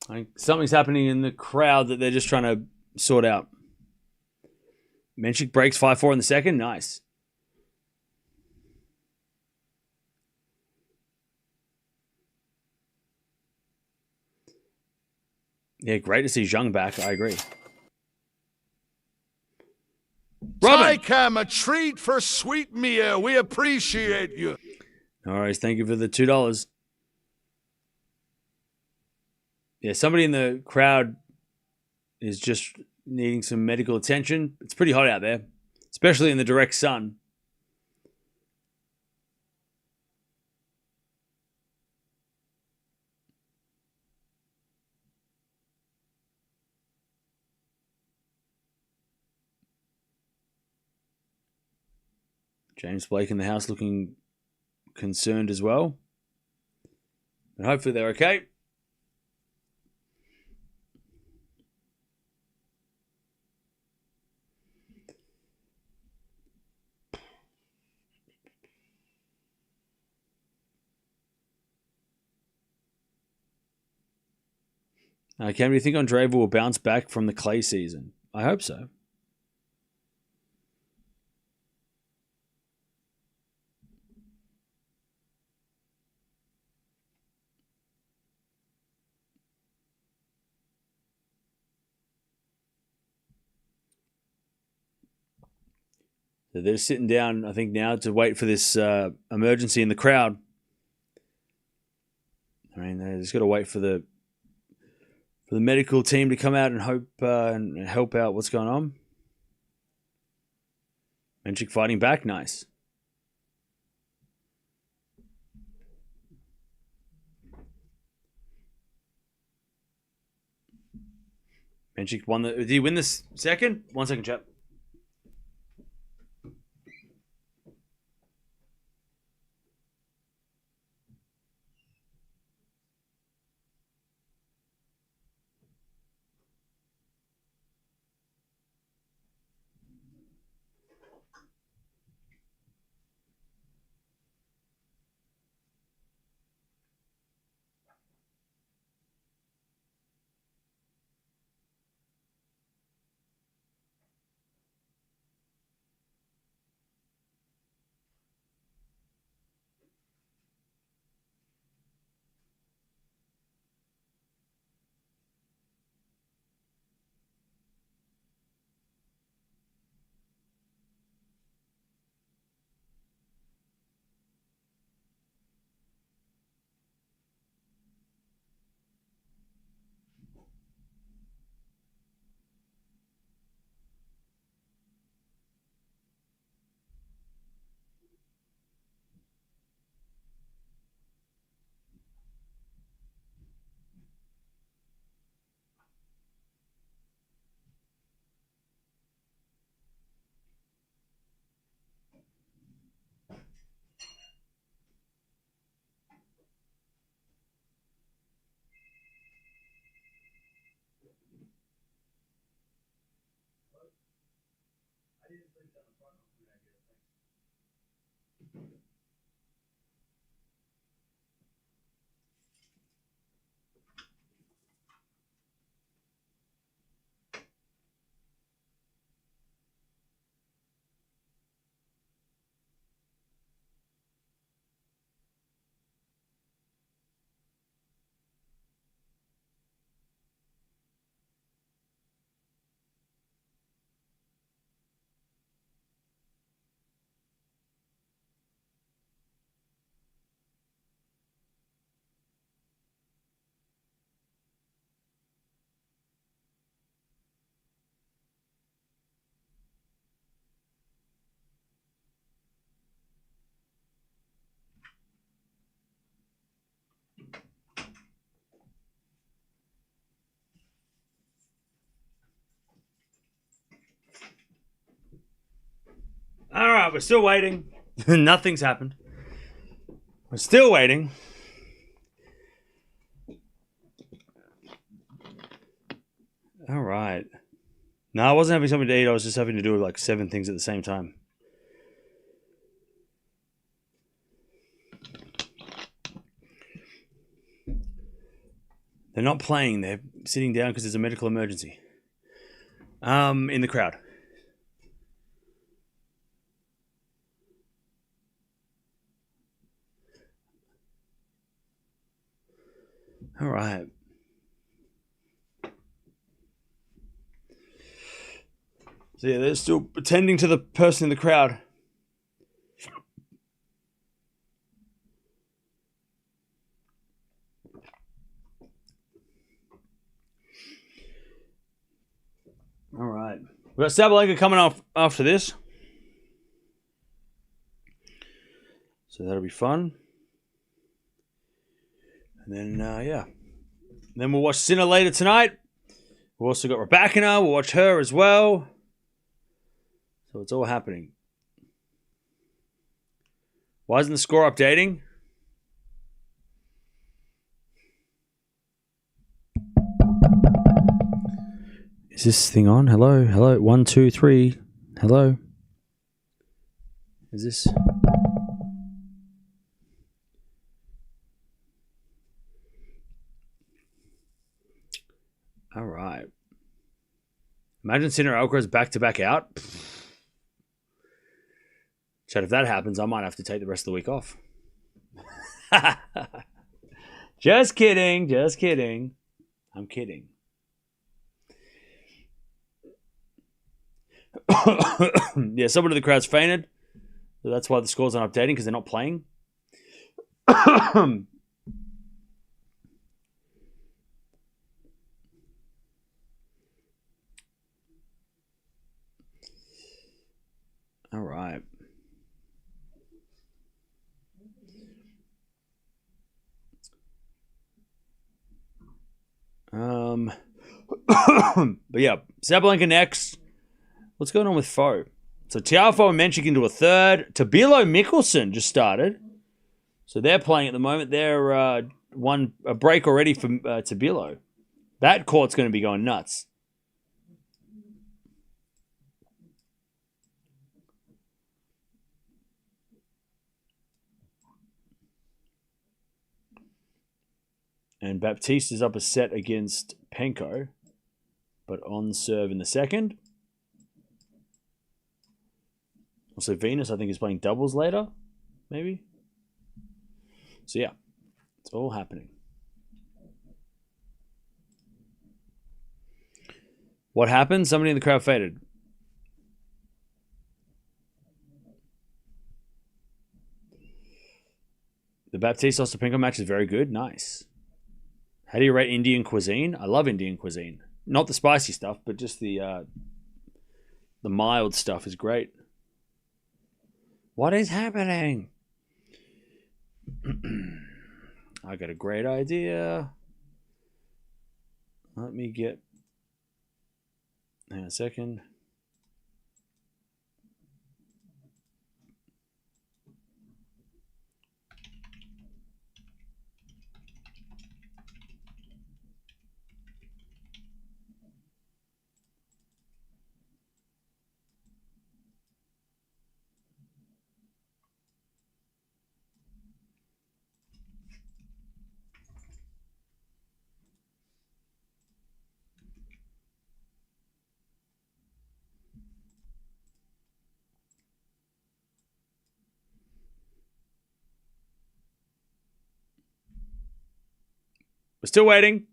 S1: I think something's happening in the crowd that they're just trying to sort out. Menchik breaks 5-4 in the second. Nice. Yeah, great to see Zhang back. I agree. Robin!
S2: Tycam, a treat for sweet Mia. We appreciate you.
S1: All right, thank you for the $2. Yeah, somebody in the crowd is just needing some medical attention. It's pretty hot out there, especially in the direct sun. James Blake in the house looking concerned as well. But hopefully they're okay. Cam, do you think Andreeva will bounce back from the clay season? I hope so. So they're sitting down, I think, now to wait for this emergency in the crowd. I mean, they just got to wait for the medical team to come out and hope and help out what's going on. Menchik fighting back, nice. Menchik won the. Did he win this second? 1 second, chap. All right, we're still waiting. Nothing's happened. We're still waiting. All right. No, I wasn't having something to eat. I was just having to do like 7 things at the same time. They're not playing. They're sitting down because there's a medical emergency. In the crowd. All right. So yeah, they're still attending to the person in the crowd. All right. We've got Sabalenka coming off after this. So that'll be fun. And then, yeah. Then we'll watch Sinner later tonight. We've also got Raducanu. We'll watch her as well. So it's all happening. Why isn't the score updating? Is this thing on? Hello? Hello? 1, 2, 3. Hello? Is this... All right. Imagine Sinner Alcaraz back-to-back out. Chad, if that happens, I might have to take the rest of the week off. Just kidding. Just kidding. I'm kidding. Yeah, someone in the crowd's fainted. So that's why the scores aren't updating, because they're not playing. All right. But yeah, Sabalenka next. What's going on with Foe? So Tiafoe and Menchik into a third. Tabilo Mickelson just started. So they're playing at the moment. They're a break already for Tabilo. That court's going to be going nuts. And Baptiste is up a set against Penko, but on serve in the second. Also, Venus, I think, is playing doubles later, maybe. So, yeah, it's all happening. What happened? Somebody in the crowd faded. The Baptiste Ostapenko match is very good. Nice. How do you rate Indian cuisine? I love Indian cuisine. Not the spicy stuff, but just the mild stuff is great. What is happening? I got a great idea. Let me get... Hang on a second. We're still waiting.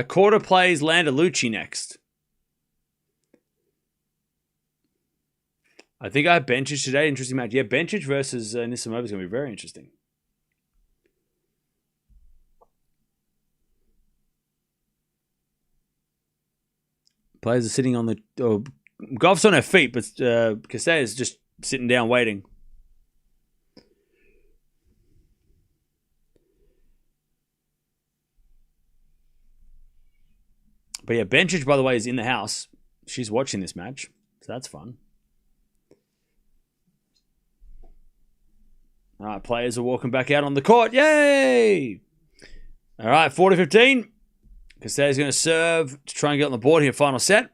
S1: Quarter plays Landalucci next. I think I have Bencic today. Interesting match. Yeah, Bencic versus Nisimova is going to be very interesting. Players are sitting on the... Oh, Gauff's on her feet, but Castella is just sitting down waiting. But yeah, Bencic, by the way, is in the house. She's watching this match, so that's fun. All right, players are walking back out on the court. Yay! All right, 40-15. Castella's going to serve to try and get on the board here, final set.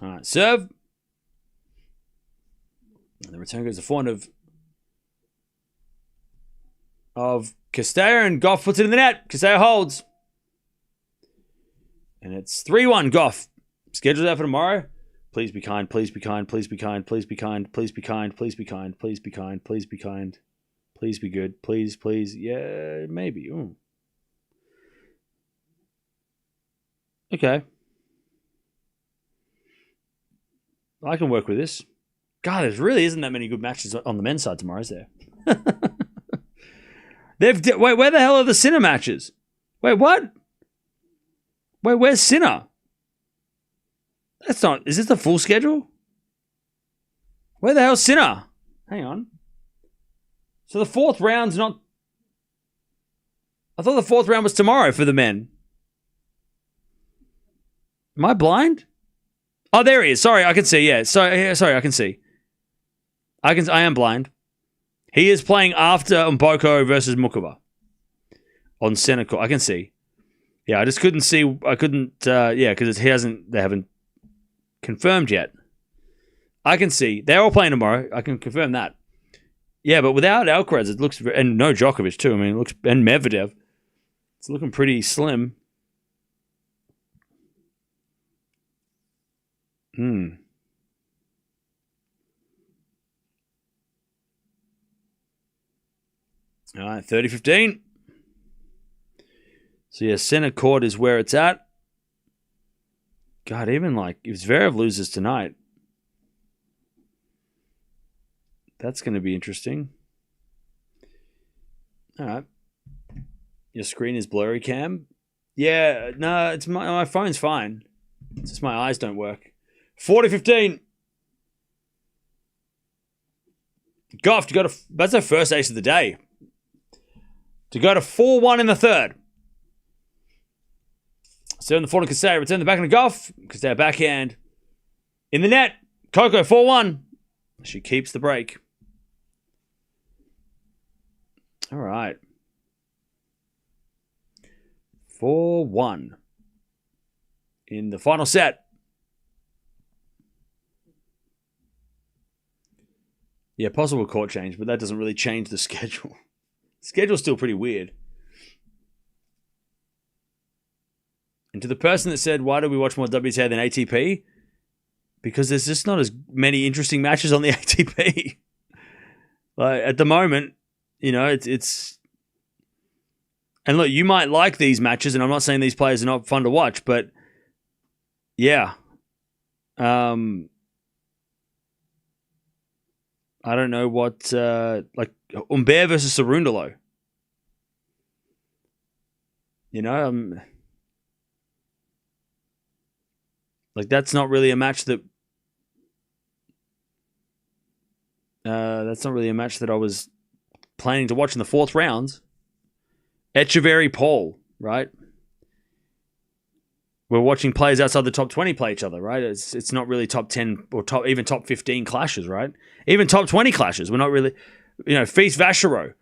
S1: All right, serve. And the return goes to forehand of Castella, and Gauff puts it in the net. Castella holds. And it's 3-1 Gauff. Schedule's out for tomorrow. Please be kind. Please be kind. Please be kind. Please be kind. Please be kind. Please be kind. Please be kind. Please be kind. Please be good. Please, please. Yeah, maybe. Ooh. Okay. I can work with this. God, there really isn't that many good matches on the men's side tomorrow, is there? Wait, where the hell are the Sinner matches? Wait, what? Wait, where's Sinner? That's not... Is this the full schedule? Where the hell's Sinner? Hang on. So the fourth round's not... I thought the fourth round was tomorrow for the men. Am I blind? Oh, there he is. Sorry, I can see. Yeah, sorry, I can see. I am blind. He is playing after Mboko versus Mukova on center court. I can see. Yeah, I just couldn't see. I couldn't. Yeah, because they haven't confirmed yet. I can see they're all playing tomorrow. I can confirm that. Yeah, but without Alcaraz, it looks, and no Djokovic too. I mean, it looks, and Medvedev, it's looking pretty slim. All right, 30-15. So yeah, center court is where it's at. God, even like if Zverev loses tonight, that's going to be interesting. All right. Your screen is blurry, Cam. Yeah, no, it's my phone's fine. It's just my eyes don't work. 40-15. Gauff, that's our first ace of the day. To go to 4-1 in the third. Serve the forehand, Cirstea. Return the backhand to Gauff. Cirstea backhand. In the net. Coco 4-1. She keeps the break. All right. 4-1. In the final set. Yeah, possible court change, but that doesn't really change the schedule. The schedule's still pretty weird. And to the person that said, why do we watch more WTA than ATP? Because there's just not as many interesting matches on the ATP. Like, at the moment, you know, it's... And look, you might like these matches, and I'm not saying these players are not fun to watch, but yeah. I don't know what, like Humbert versus Cerundolo. You know, like that's not really a match that, I was planning to watch in the fourth round. Echeverry Paul, right? We're watching players outside the top 20 play each other, right? It's not really top 10 or even top 15 clashes, right? Even top 20 clashes. We're not really, you know, Feast Vachereau.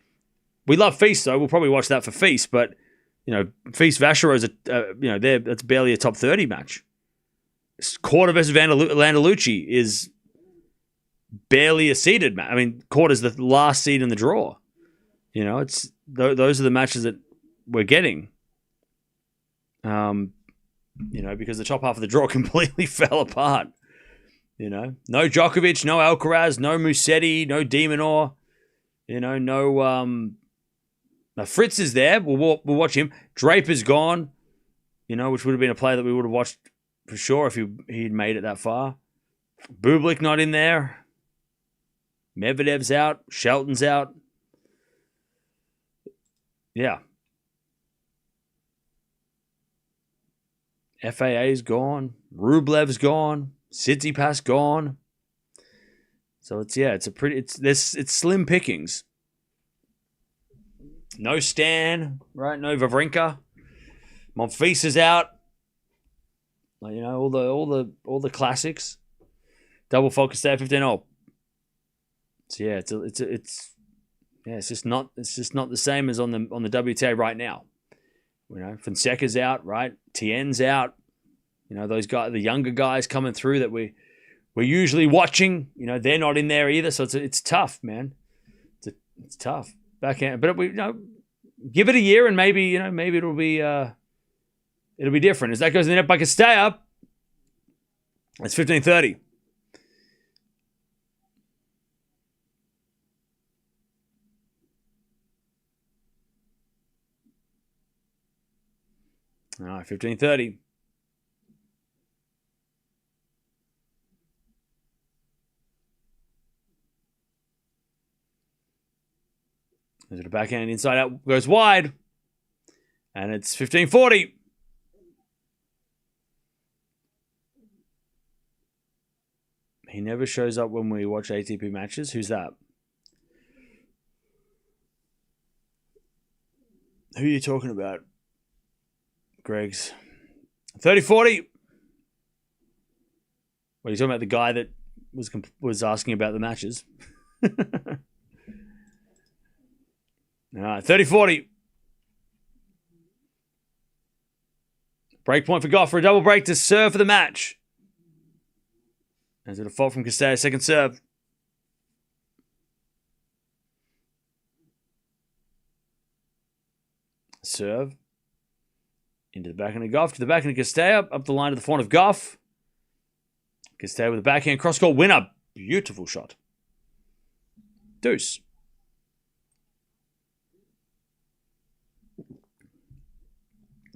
S1: We love Feast, though. We'll probably watch that for Feast, but, you know, Feast Vachereau's, you know, that's barely a top 30 match. Korda versus Landalucci is barely a seeded match. I mean, Korda's the last seed in the draw. You know, those are the matches that we're getting. You know, because the top half of the draw completely fell apart. You know, no Djokovic, no Alcaraz, no Musetti, no De Minaur. You know, no. Fritz is there. We'll watch him. Draper's gone. You know, which would have been a player that we would have watched for sure if he'd made it that far. Bublik not in there. Medvedev's out. Shelton's out. Yeah. FAA's gone. Rublev's gone. Tsitsipas gone. So it's slim pickings. No Stan, right? No Wawrinka. Monfils is out. Like, you know, all the classics. Double focus there, 15-0. So yeah, it's just not the same as on the WTA right now. You know, Fonseca's out, right? Tien's out. You know, those guys, the younger guys coming through that we're usually watching. You know, they're not in there either. So it's tough, man. It's tough. Backhand, but we give it a year and maybe it'll be it'll be different. As that goes in the net by Cirstea, it's 15-30. All right, 15-30. There's a backhand inside out, goes wide. And it's 15-40. He never shows up when we watch ATP matches. Who's that? Who are you talking about? Greg's 30-40. What are you talking about? The guy that was asking about the matches. All right, 30-40. Break point for Gauff for a double break to serve for the match. There's a default from Cirstea, second serve. Serve. Into the backhand of Gauff, to the backhand of Cirstea, up the line to the front of Gauff. Cirstea with a backhand cross-court winner. Beautiful shot. Deuce.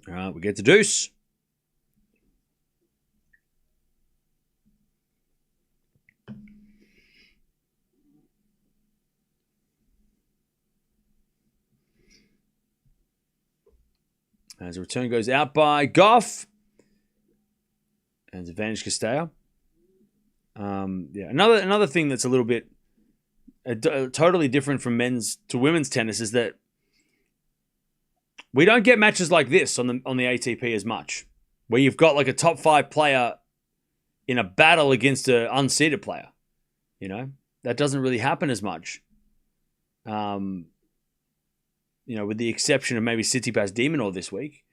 S1: All right, we get to deuce. As a return goes out by Gauff. And advantage Cirstea. Another thing that's a little bit totally different from men's to women's tennis is that we don't get matches like this on the ATP as much, where you've got like a top 5 player in a battle against an unseeded player. You know, that doesn't really happen as much. With the exception of maybe Tsitsipas Demonor this week.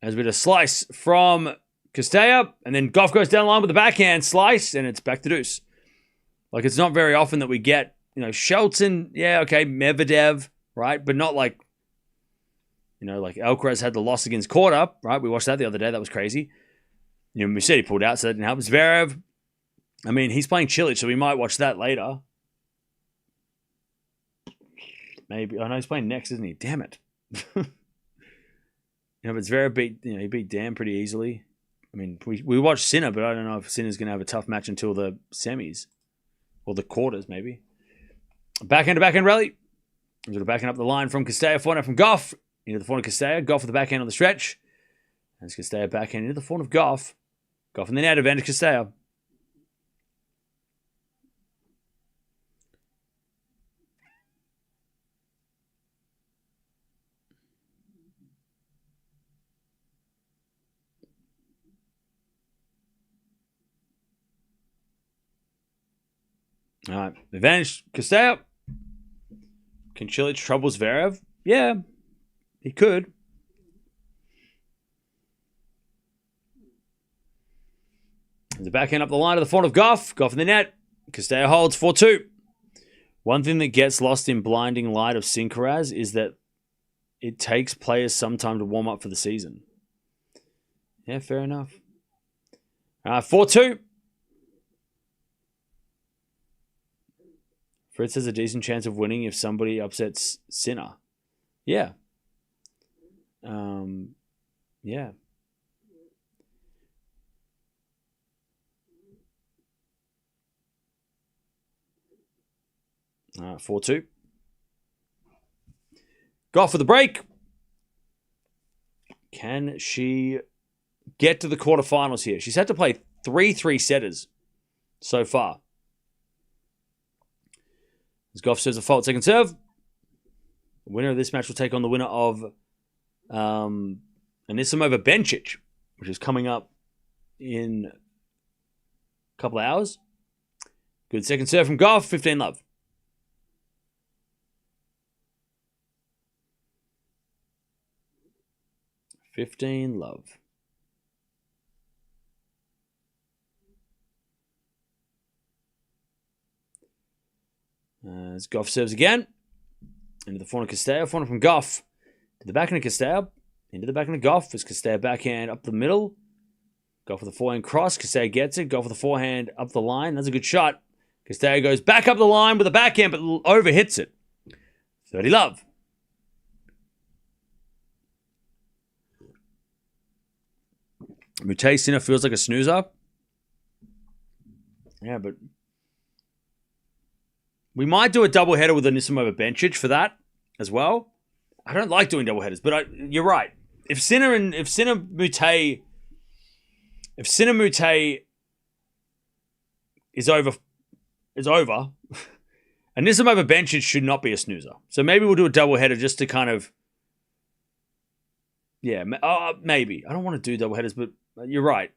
S1: There's a bit of slice from Cirstea, and then Gauff goes down the line with the backhand slice, and it's back to deuce. Like, it's not very often that we get, Shelton, Medvedev, right? But not like, like Alcaraz had the loss against Korda, right? We watched that the other day. That was crazy. We said he pulled out, so that didn't help. Zverev, I mean, he's playing Cilic, so we might watch that later. Maybe. Oh, no, he's playing next, isn't he? Damn it. But Zverev he beat Dan pretty easily. I mean, we watched Sinner, but I don't know if Sinner's going to have a tough match until the semis. Or the quarters, maybe. Backhand to backhand rally. Sort of backing up the line from Cirstea, forehand from Gauff. Into the forehand of Cirstea. Gauff with the backhand on the stretch. And Cirstea backhand into the forehand of Gauff. Gauff in the net, advantage Cirstea. All right, advantage Cirstea. Can Cilic trouble Zverev? Yeah, he could. There's a backhand up the line to the front of Gauff. Gauff in the net. Cirstea holds 4-2. One thing that gets lost in blinding light of Sincaraz is that it takes players some time to warm up for the season. Yeah, fair enough. 4-2. Fritz has a decent chance of winning if somebody upsets Sinner. Yeah. Yeah. 4-2. Gauff for the break. Can she get to the quarterfinals here? She's had to play 3 3-setters so far. As Gauff serves a fault second serve. The winner of this match will take on the winner of Anisimova Bencic, which is coming up in a couple of hours. Good second serve from Gauff, 15-love. As Gauff serves again. Into the forehand of Cirstea. Forehand from Gauff. To the backhand of Cirstea. Into the backhand of Gauff as Cirstea backhand up the middle. Gauff with the forehand cross. Cirstea gets it. Gauff with the forehand up the line. That's a good shot. Cirstea goes back up the line with a backhand, but over hits it. 30 love. Mute Sinner feels like a snoozer. Yeah, but we might do a doubleheader with Anisimova Bencic for that as well. I don't like doing doubleheaders, but you're right. If Sinner Mute is over, Anisimova Bencic should not be a snoozer. So maybe we'll do a doubleheader just to kind of, yeah, maybe. I don't want to do doubleheaders, but you're right.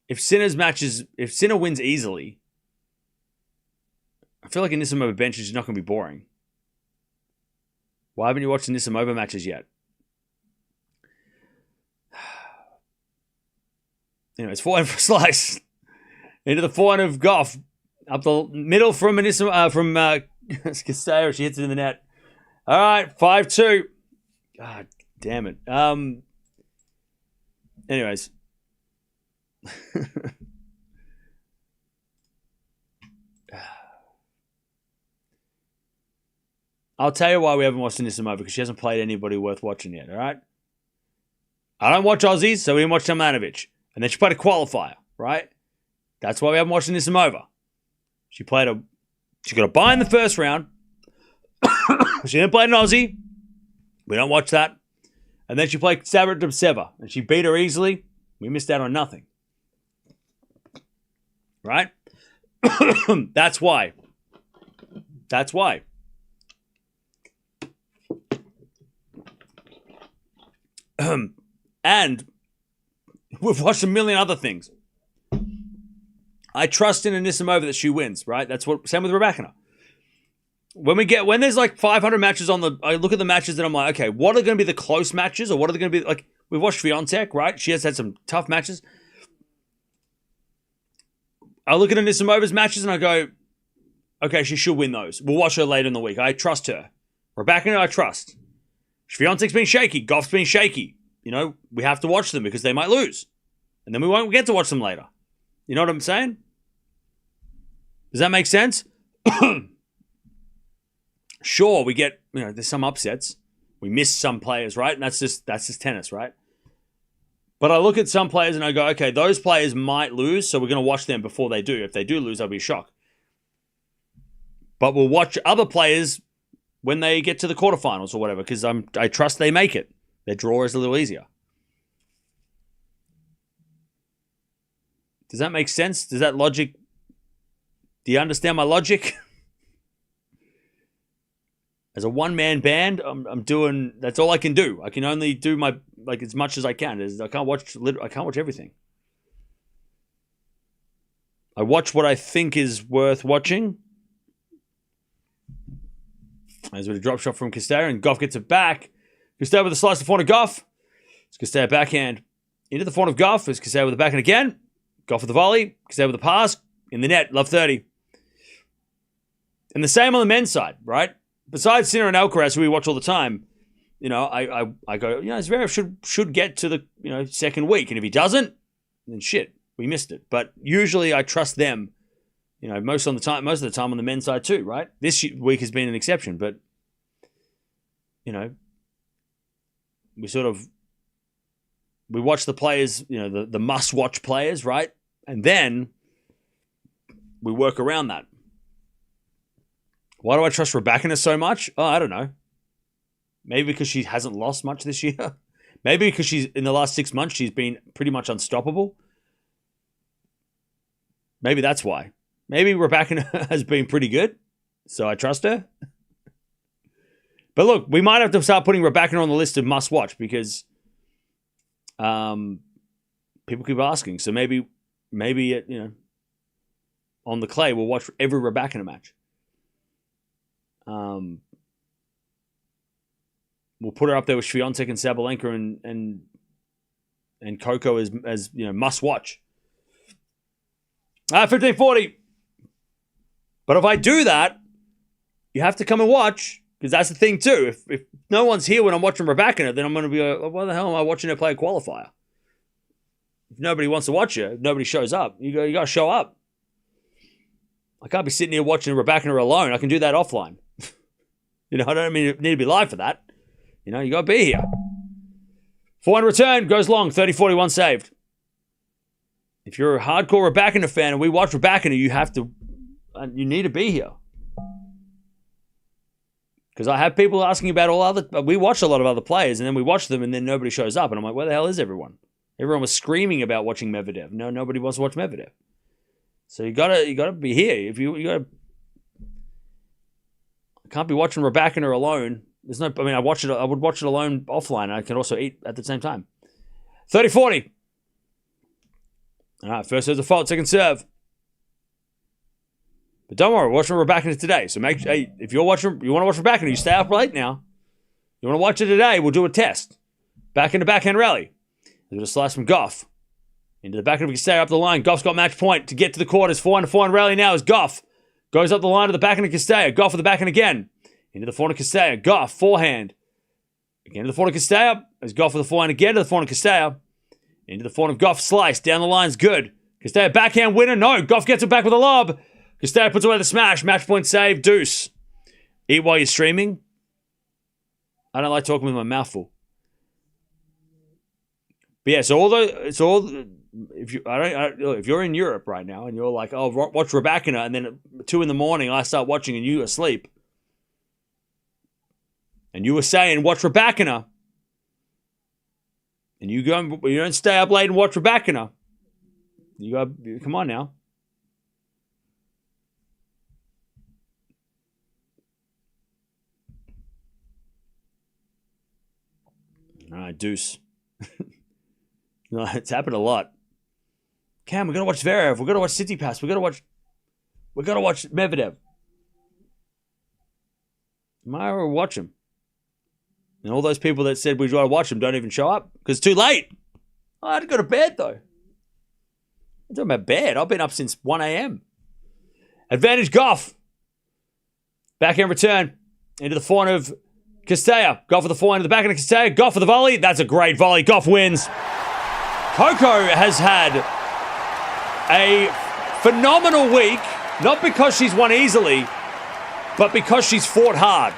S1: If Sinner wins easily, I feel like Anisimova Bencic is not going to be boring. Why haven't you watched Anisimova matches yet? Anyways, forehand for slice. Into the forehand of Gauff. Up the middle from Cirstea. She hits it in the net. All right, 5-2. God damn it. Anyways. I'll tell you why we haven't watched Anisimova, because she hasn't played anybody worth watching yet, all right? I don't watch Aussies, so we didn't watch Tomljanovic. And then she played a qualifier, right? That's why we haven't watched Anisimova. She got a bye in the first round. She didn't play an Aussie. We don't watch that. And then she played Sabret and she beat her easily. We missed out on nothing. Right? That's why. That's why. And we've watched a million other things. I trust in Anisimova that she wins, right? That's what. Same with Raducanu. When there's like 500 matches I look at the matches and I'm like, okay, what are going to be the close matches, or what are they going to be like? We've watched Swiatek, right? She has had some tough matches. I look at Anisimova's matches and I go, okay, she should win those. We'll watch her later in the week. I trust her. Raducanu, I trust. Swiatek's been shaky. Gauff's been shaky. We have to watch them because they might lose. And then we won't get to watch them later. You know what I'm saying? Does that make sense? Sure, we get, there's some upsets. We miss some players, right? And that's just tennis, right? But I look at some players and I go, okay, those players might lose, so we're going to watch them before they do. If they do lose, I'll be shocked. But we'll watch other players when they get to the quarterfinals or whatever, because I trust they make it. Their draw is a little easier. Does that make sense? Does that logic... Do you understand my logic? As a one-man band, I'm doing... That's all I can do. I can only do my... as much as I can. I can't watch everything. I watch what I think is worth watching. There's a drop shot from Cirstea, and Gauff gets it back. Cirstea with a slice to the forehand of Gauff. Cirstea backhand into the forehand of Gauff. It's Cirstea with the backhand again. Gauff with the volley. Cirstea with the pass. In the net. Love 30. And the same on the men's side, right? Besides Sinner and Alcaraz, who we watch all the time, I go, Zverev should get to the second week. And if he doesn't, then shit, we missed it. But usually I trust them, most of the time on the men's side too, right? This week has been an exception, but we watch the players, the must-watch players, right? And then we work around that. Why do I trust Raducanu so much? Oh, I don't know. Maybe because she hasn't lost much this year. Maybe because in the last 6 months, she's been pretty much unstoppable. Maybe that's why. Maybe Raducanu has been pretty good, so I trust her. But look, we might have to start putting Raducanu on the list of must-watch because people keep asking. So maybe on the clay, we'll watch every Raducanu match. We'll put her up there with Swiatek and Sabalenka and Coco as must watch. 1540. But if I do that, you have to come and watch Because that's the thing too. If no one's here when I'm watching Raducanu, then I'm going to be like, why the hell am I watching her play a qualifier? If nobody wants to watch her, if nobody shows up, you got to show up. I can't be sitting here watching Raducanu alone. I can do that offline. I don't need to be live for that. You got to be here. Forehand return, goes long, 30-41 saved. If you're a hardcore Raducanu fan and we watch Raducanu, you need to be here. Because I have people asking about we watch a lot of other players and then we watch them and then nobody shows up. And I'm like, where the hell is everyone? Everyone was screaming about watching Medvedev. No, nobody wants to watch Medvedev. So you gotta be here. I can't be watching Raducanu alone. I would watch it alone offline. I can also eat at the same time. 30-40. All right, first serve's a fault, second serve. But don't worry, we're watching Raducanu today. So if you want to watch Raducanu, you stay up late now. You want to watch it today, we'll do a test. Back into backhand rally. There's a slice from Gauff. Into the backhand of Castella up the line. Gauff's got match point to get to the quarters. Forehand rally now as Gauff goes up the line to the backhand of Castella. Gauff with the backhand again. Into the forehand of Castella. Gauff, forehand. Again to the forehand of Castella. As Gauff with the forehand again to the forehand of Castella. Into the forehand of Gauff. Slice. Down the line's good. Castella backhand winner. No. Gauff gets it back with a lob. Castella puts away the smash. Match point save. Deuce. Eat while you're streaming. I don't like talking with my mouth full. But yeah, so if you're in Europe right now and you're like, oh, watch Raducanu, and then at 2 a.m. I start watching and you asleep, and you were saying watch Raducanu, and you don't stay up late and watch Raducanu, come on now. All right, deuce. No, it's happened a lot. Cam, we're gonna watch Zverev. We're gonna watch Tsitsipas. We're gonna watch Medvedev. Might watch him. And all those people that said we ought to watch him don't even show up because it's too late. I had to go to bed though. I'm talking about bed. I've been up since 1 a.m. Advantage Gauff. Backhand return into the forehand of Castella. Gauff with the forehand to the backhand of Castella. Gauff with the volley. That's a great volley. Gauff wins. Coco has had a phenomenal week, not because she's won easily, but because she's fought hard.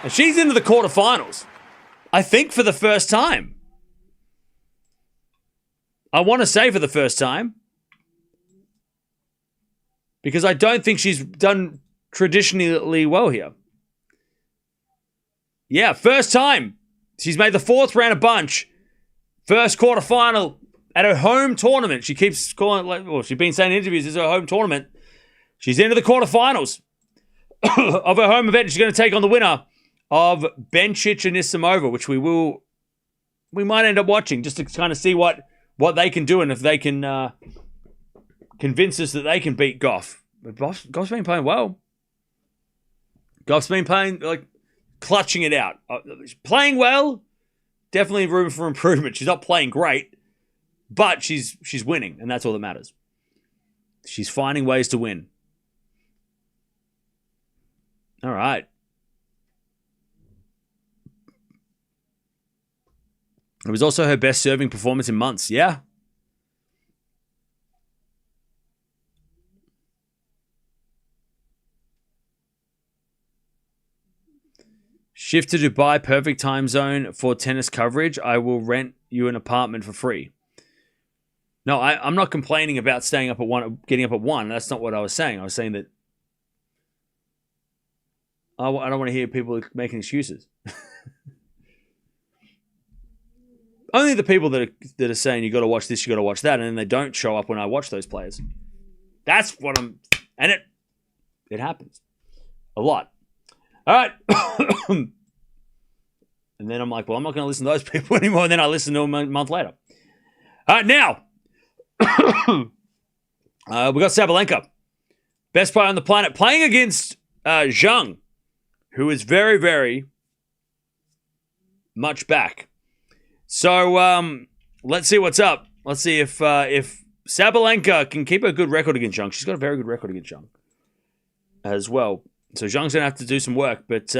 S1: And she's into the quarterfinals, I think for the first time. I want to say for the first time, because I don't think she's done traditionally well here. Yeah, first time. She's made the 4th round a bunch. First quarterfinal at her home tournament. She keeps calling she's been saying in interviews, this is her home tournament. She's into the quarterfinals of her home event. She's going to take on the winner of Bencic and Islamova, which we might end up watching just to kind of see what they can do and if they can convince us that they can beat Gauff. But Gauff's been playing well. Gauff's been playing, clutching it out. She's playing well. Definitely room for improvement. She's not playing great, but she's winning, and that's all that matters. She's finding ways to win. All right. It was also her best serving performance in months. Yeah. Shift to Dubai, perfect time zone for tennis coverage. I will rent you an apartment for free. No, I'm not complaining about staying up at 1, getting up at 1. That's not what I was saying. I was saying that I don't want to hear people making excuses. Only the people that are saying you got to watch this, you got to watch that, and then they don't show up when I watch those players. That's what and it happens a lot. All right. And then I'm like, well, I'm not going to listen to those people anymore. And then I listen to them a month later. All right, now. We got Sabalenka. Best player on the planet. Playing against Zhang, who is very, very much back. So let's see what's up. Let's see if Sabalenka can keep a good record against Zhang. She's got a very good record against Zhang as well. So Zhang's going to have to do some work. But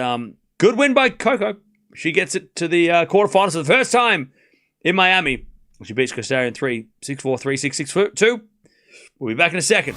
S1: good win by Coco. She gets it to the quarterfinals for the first time in Miami. She beats Costa in 3, 6-4, 3, 6, 6, 2. We'll be back in a second.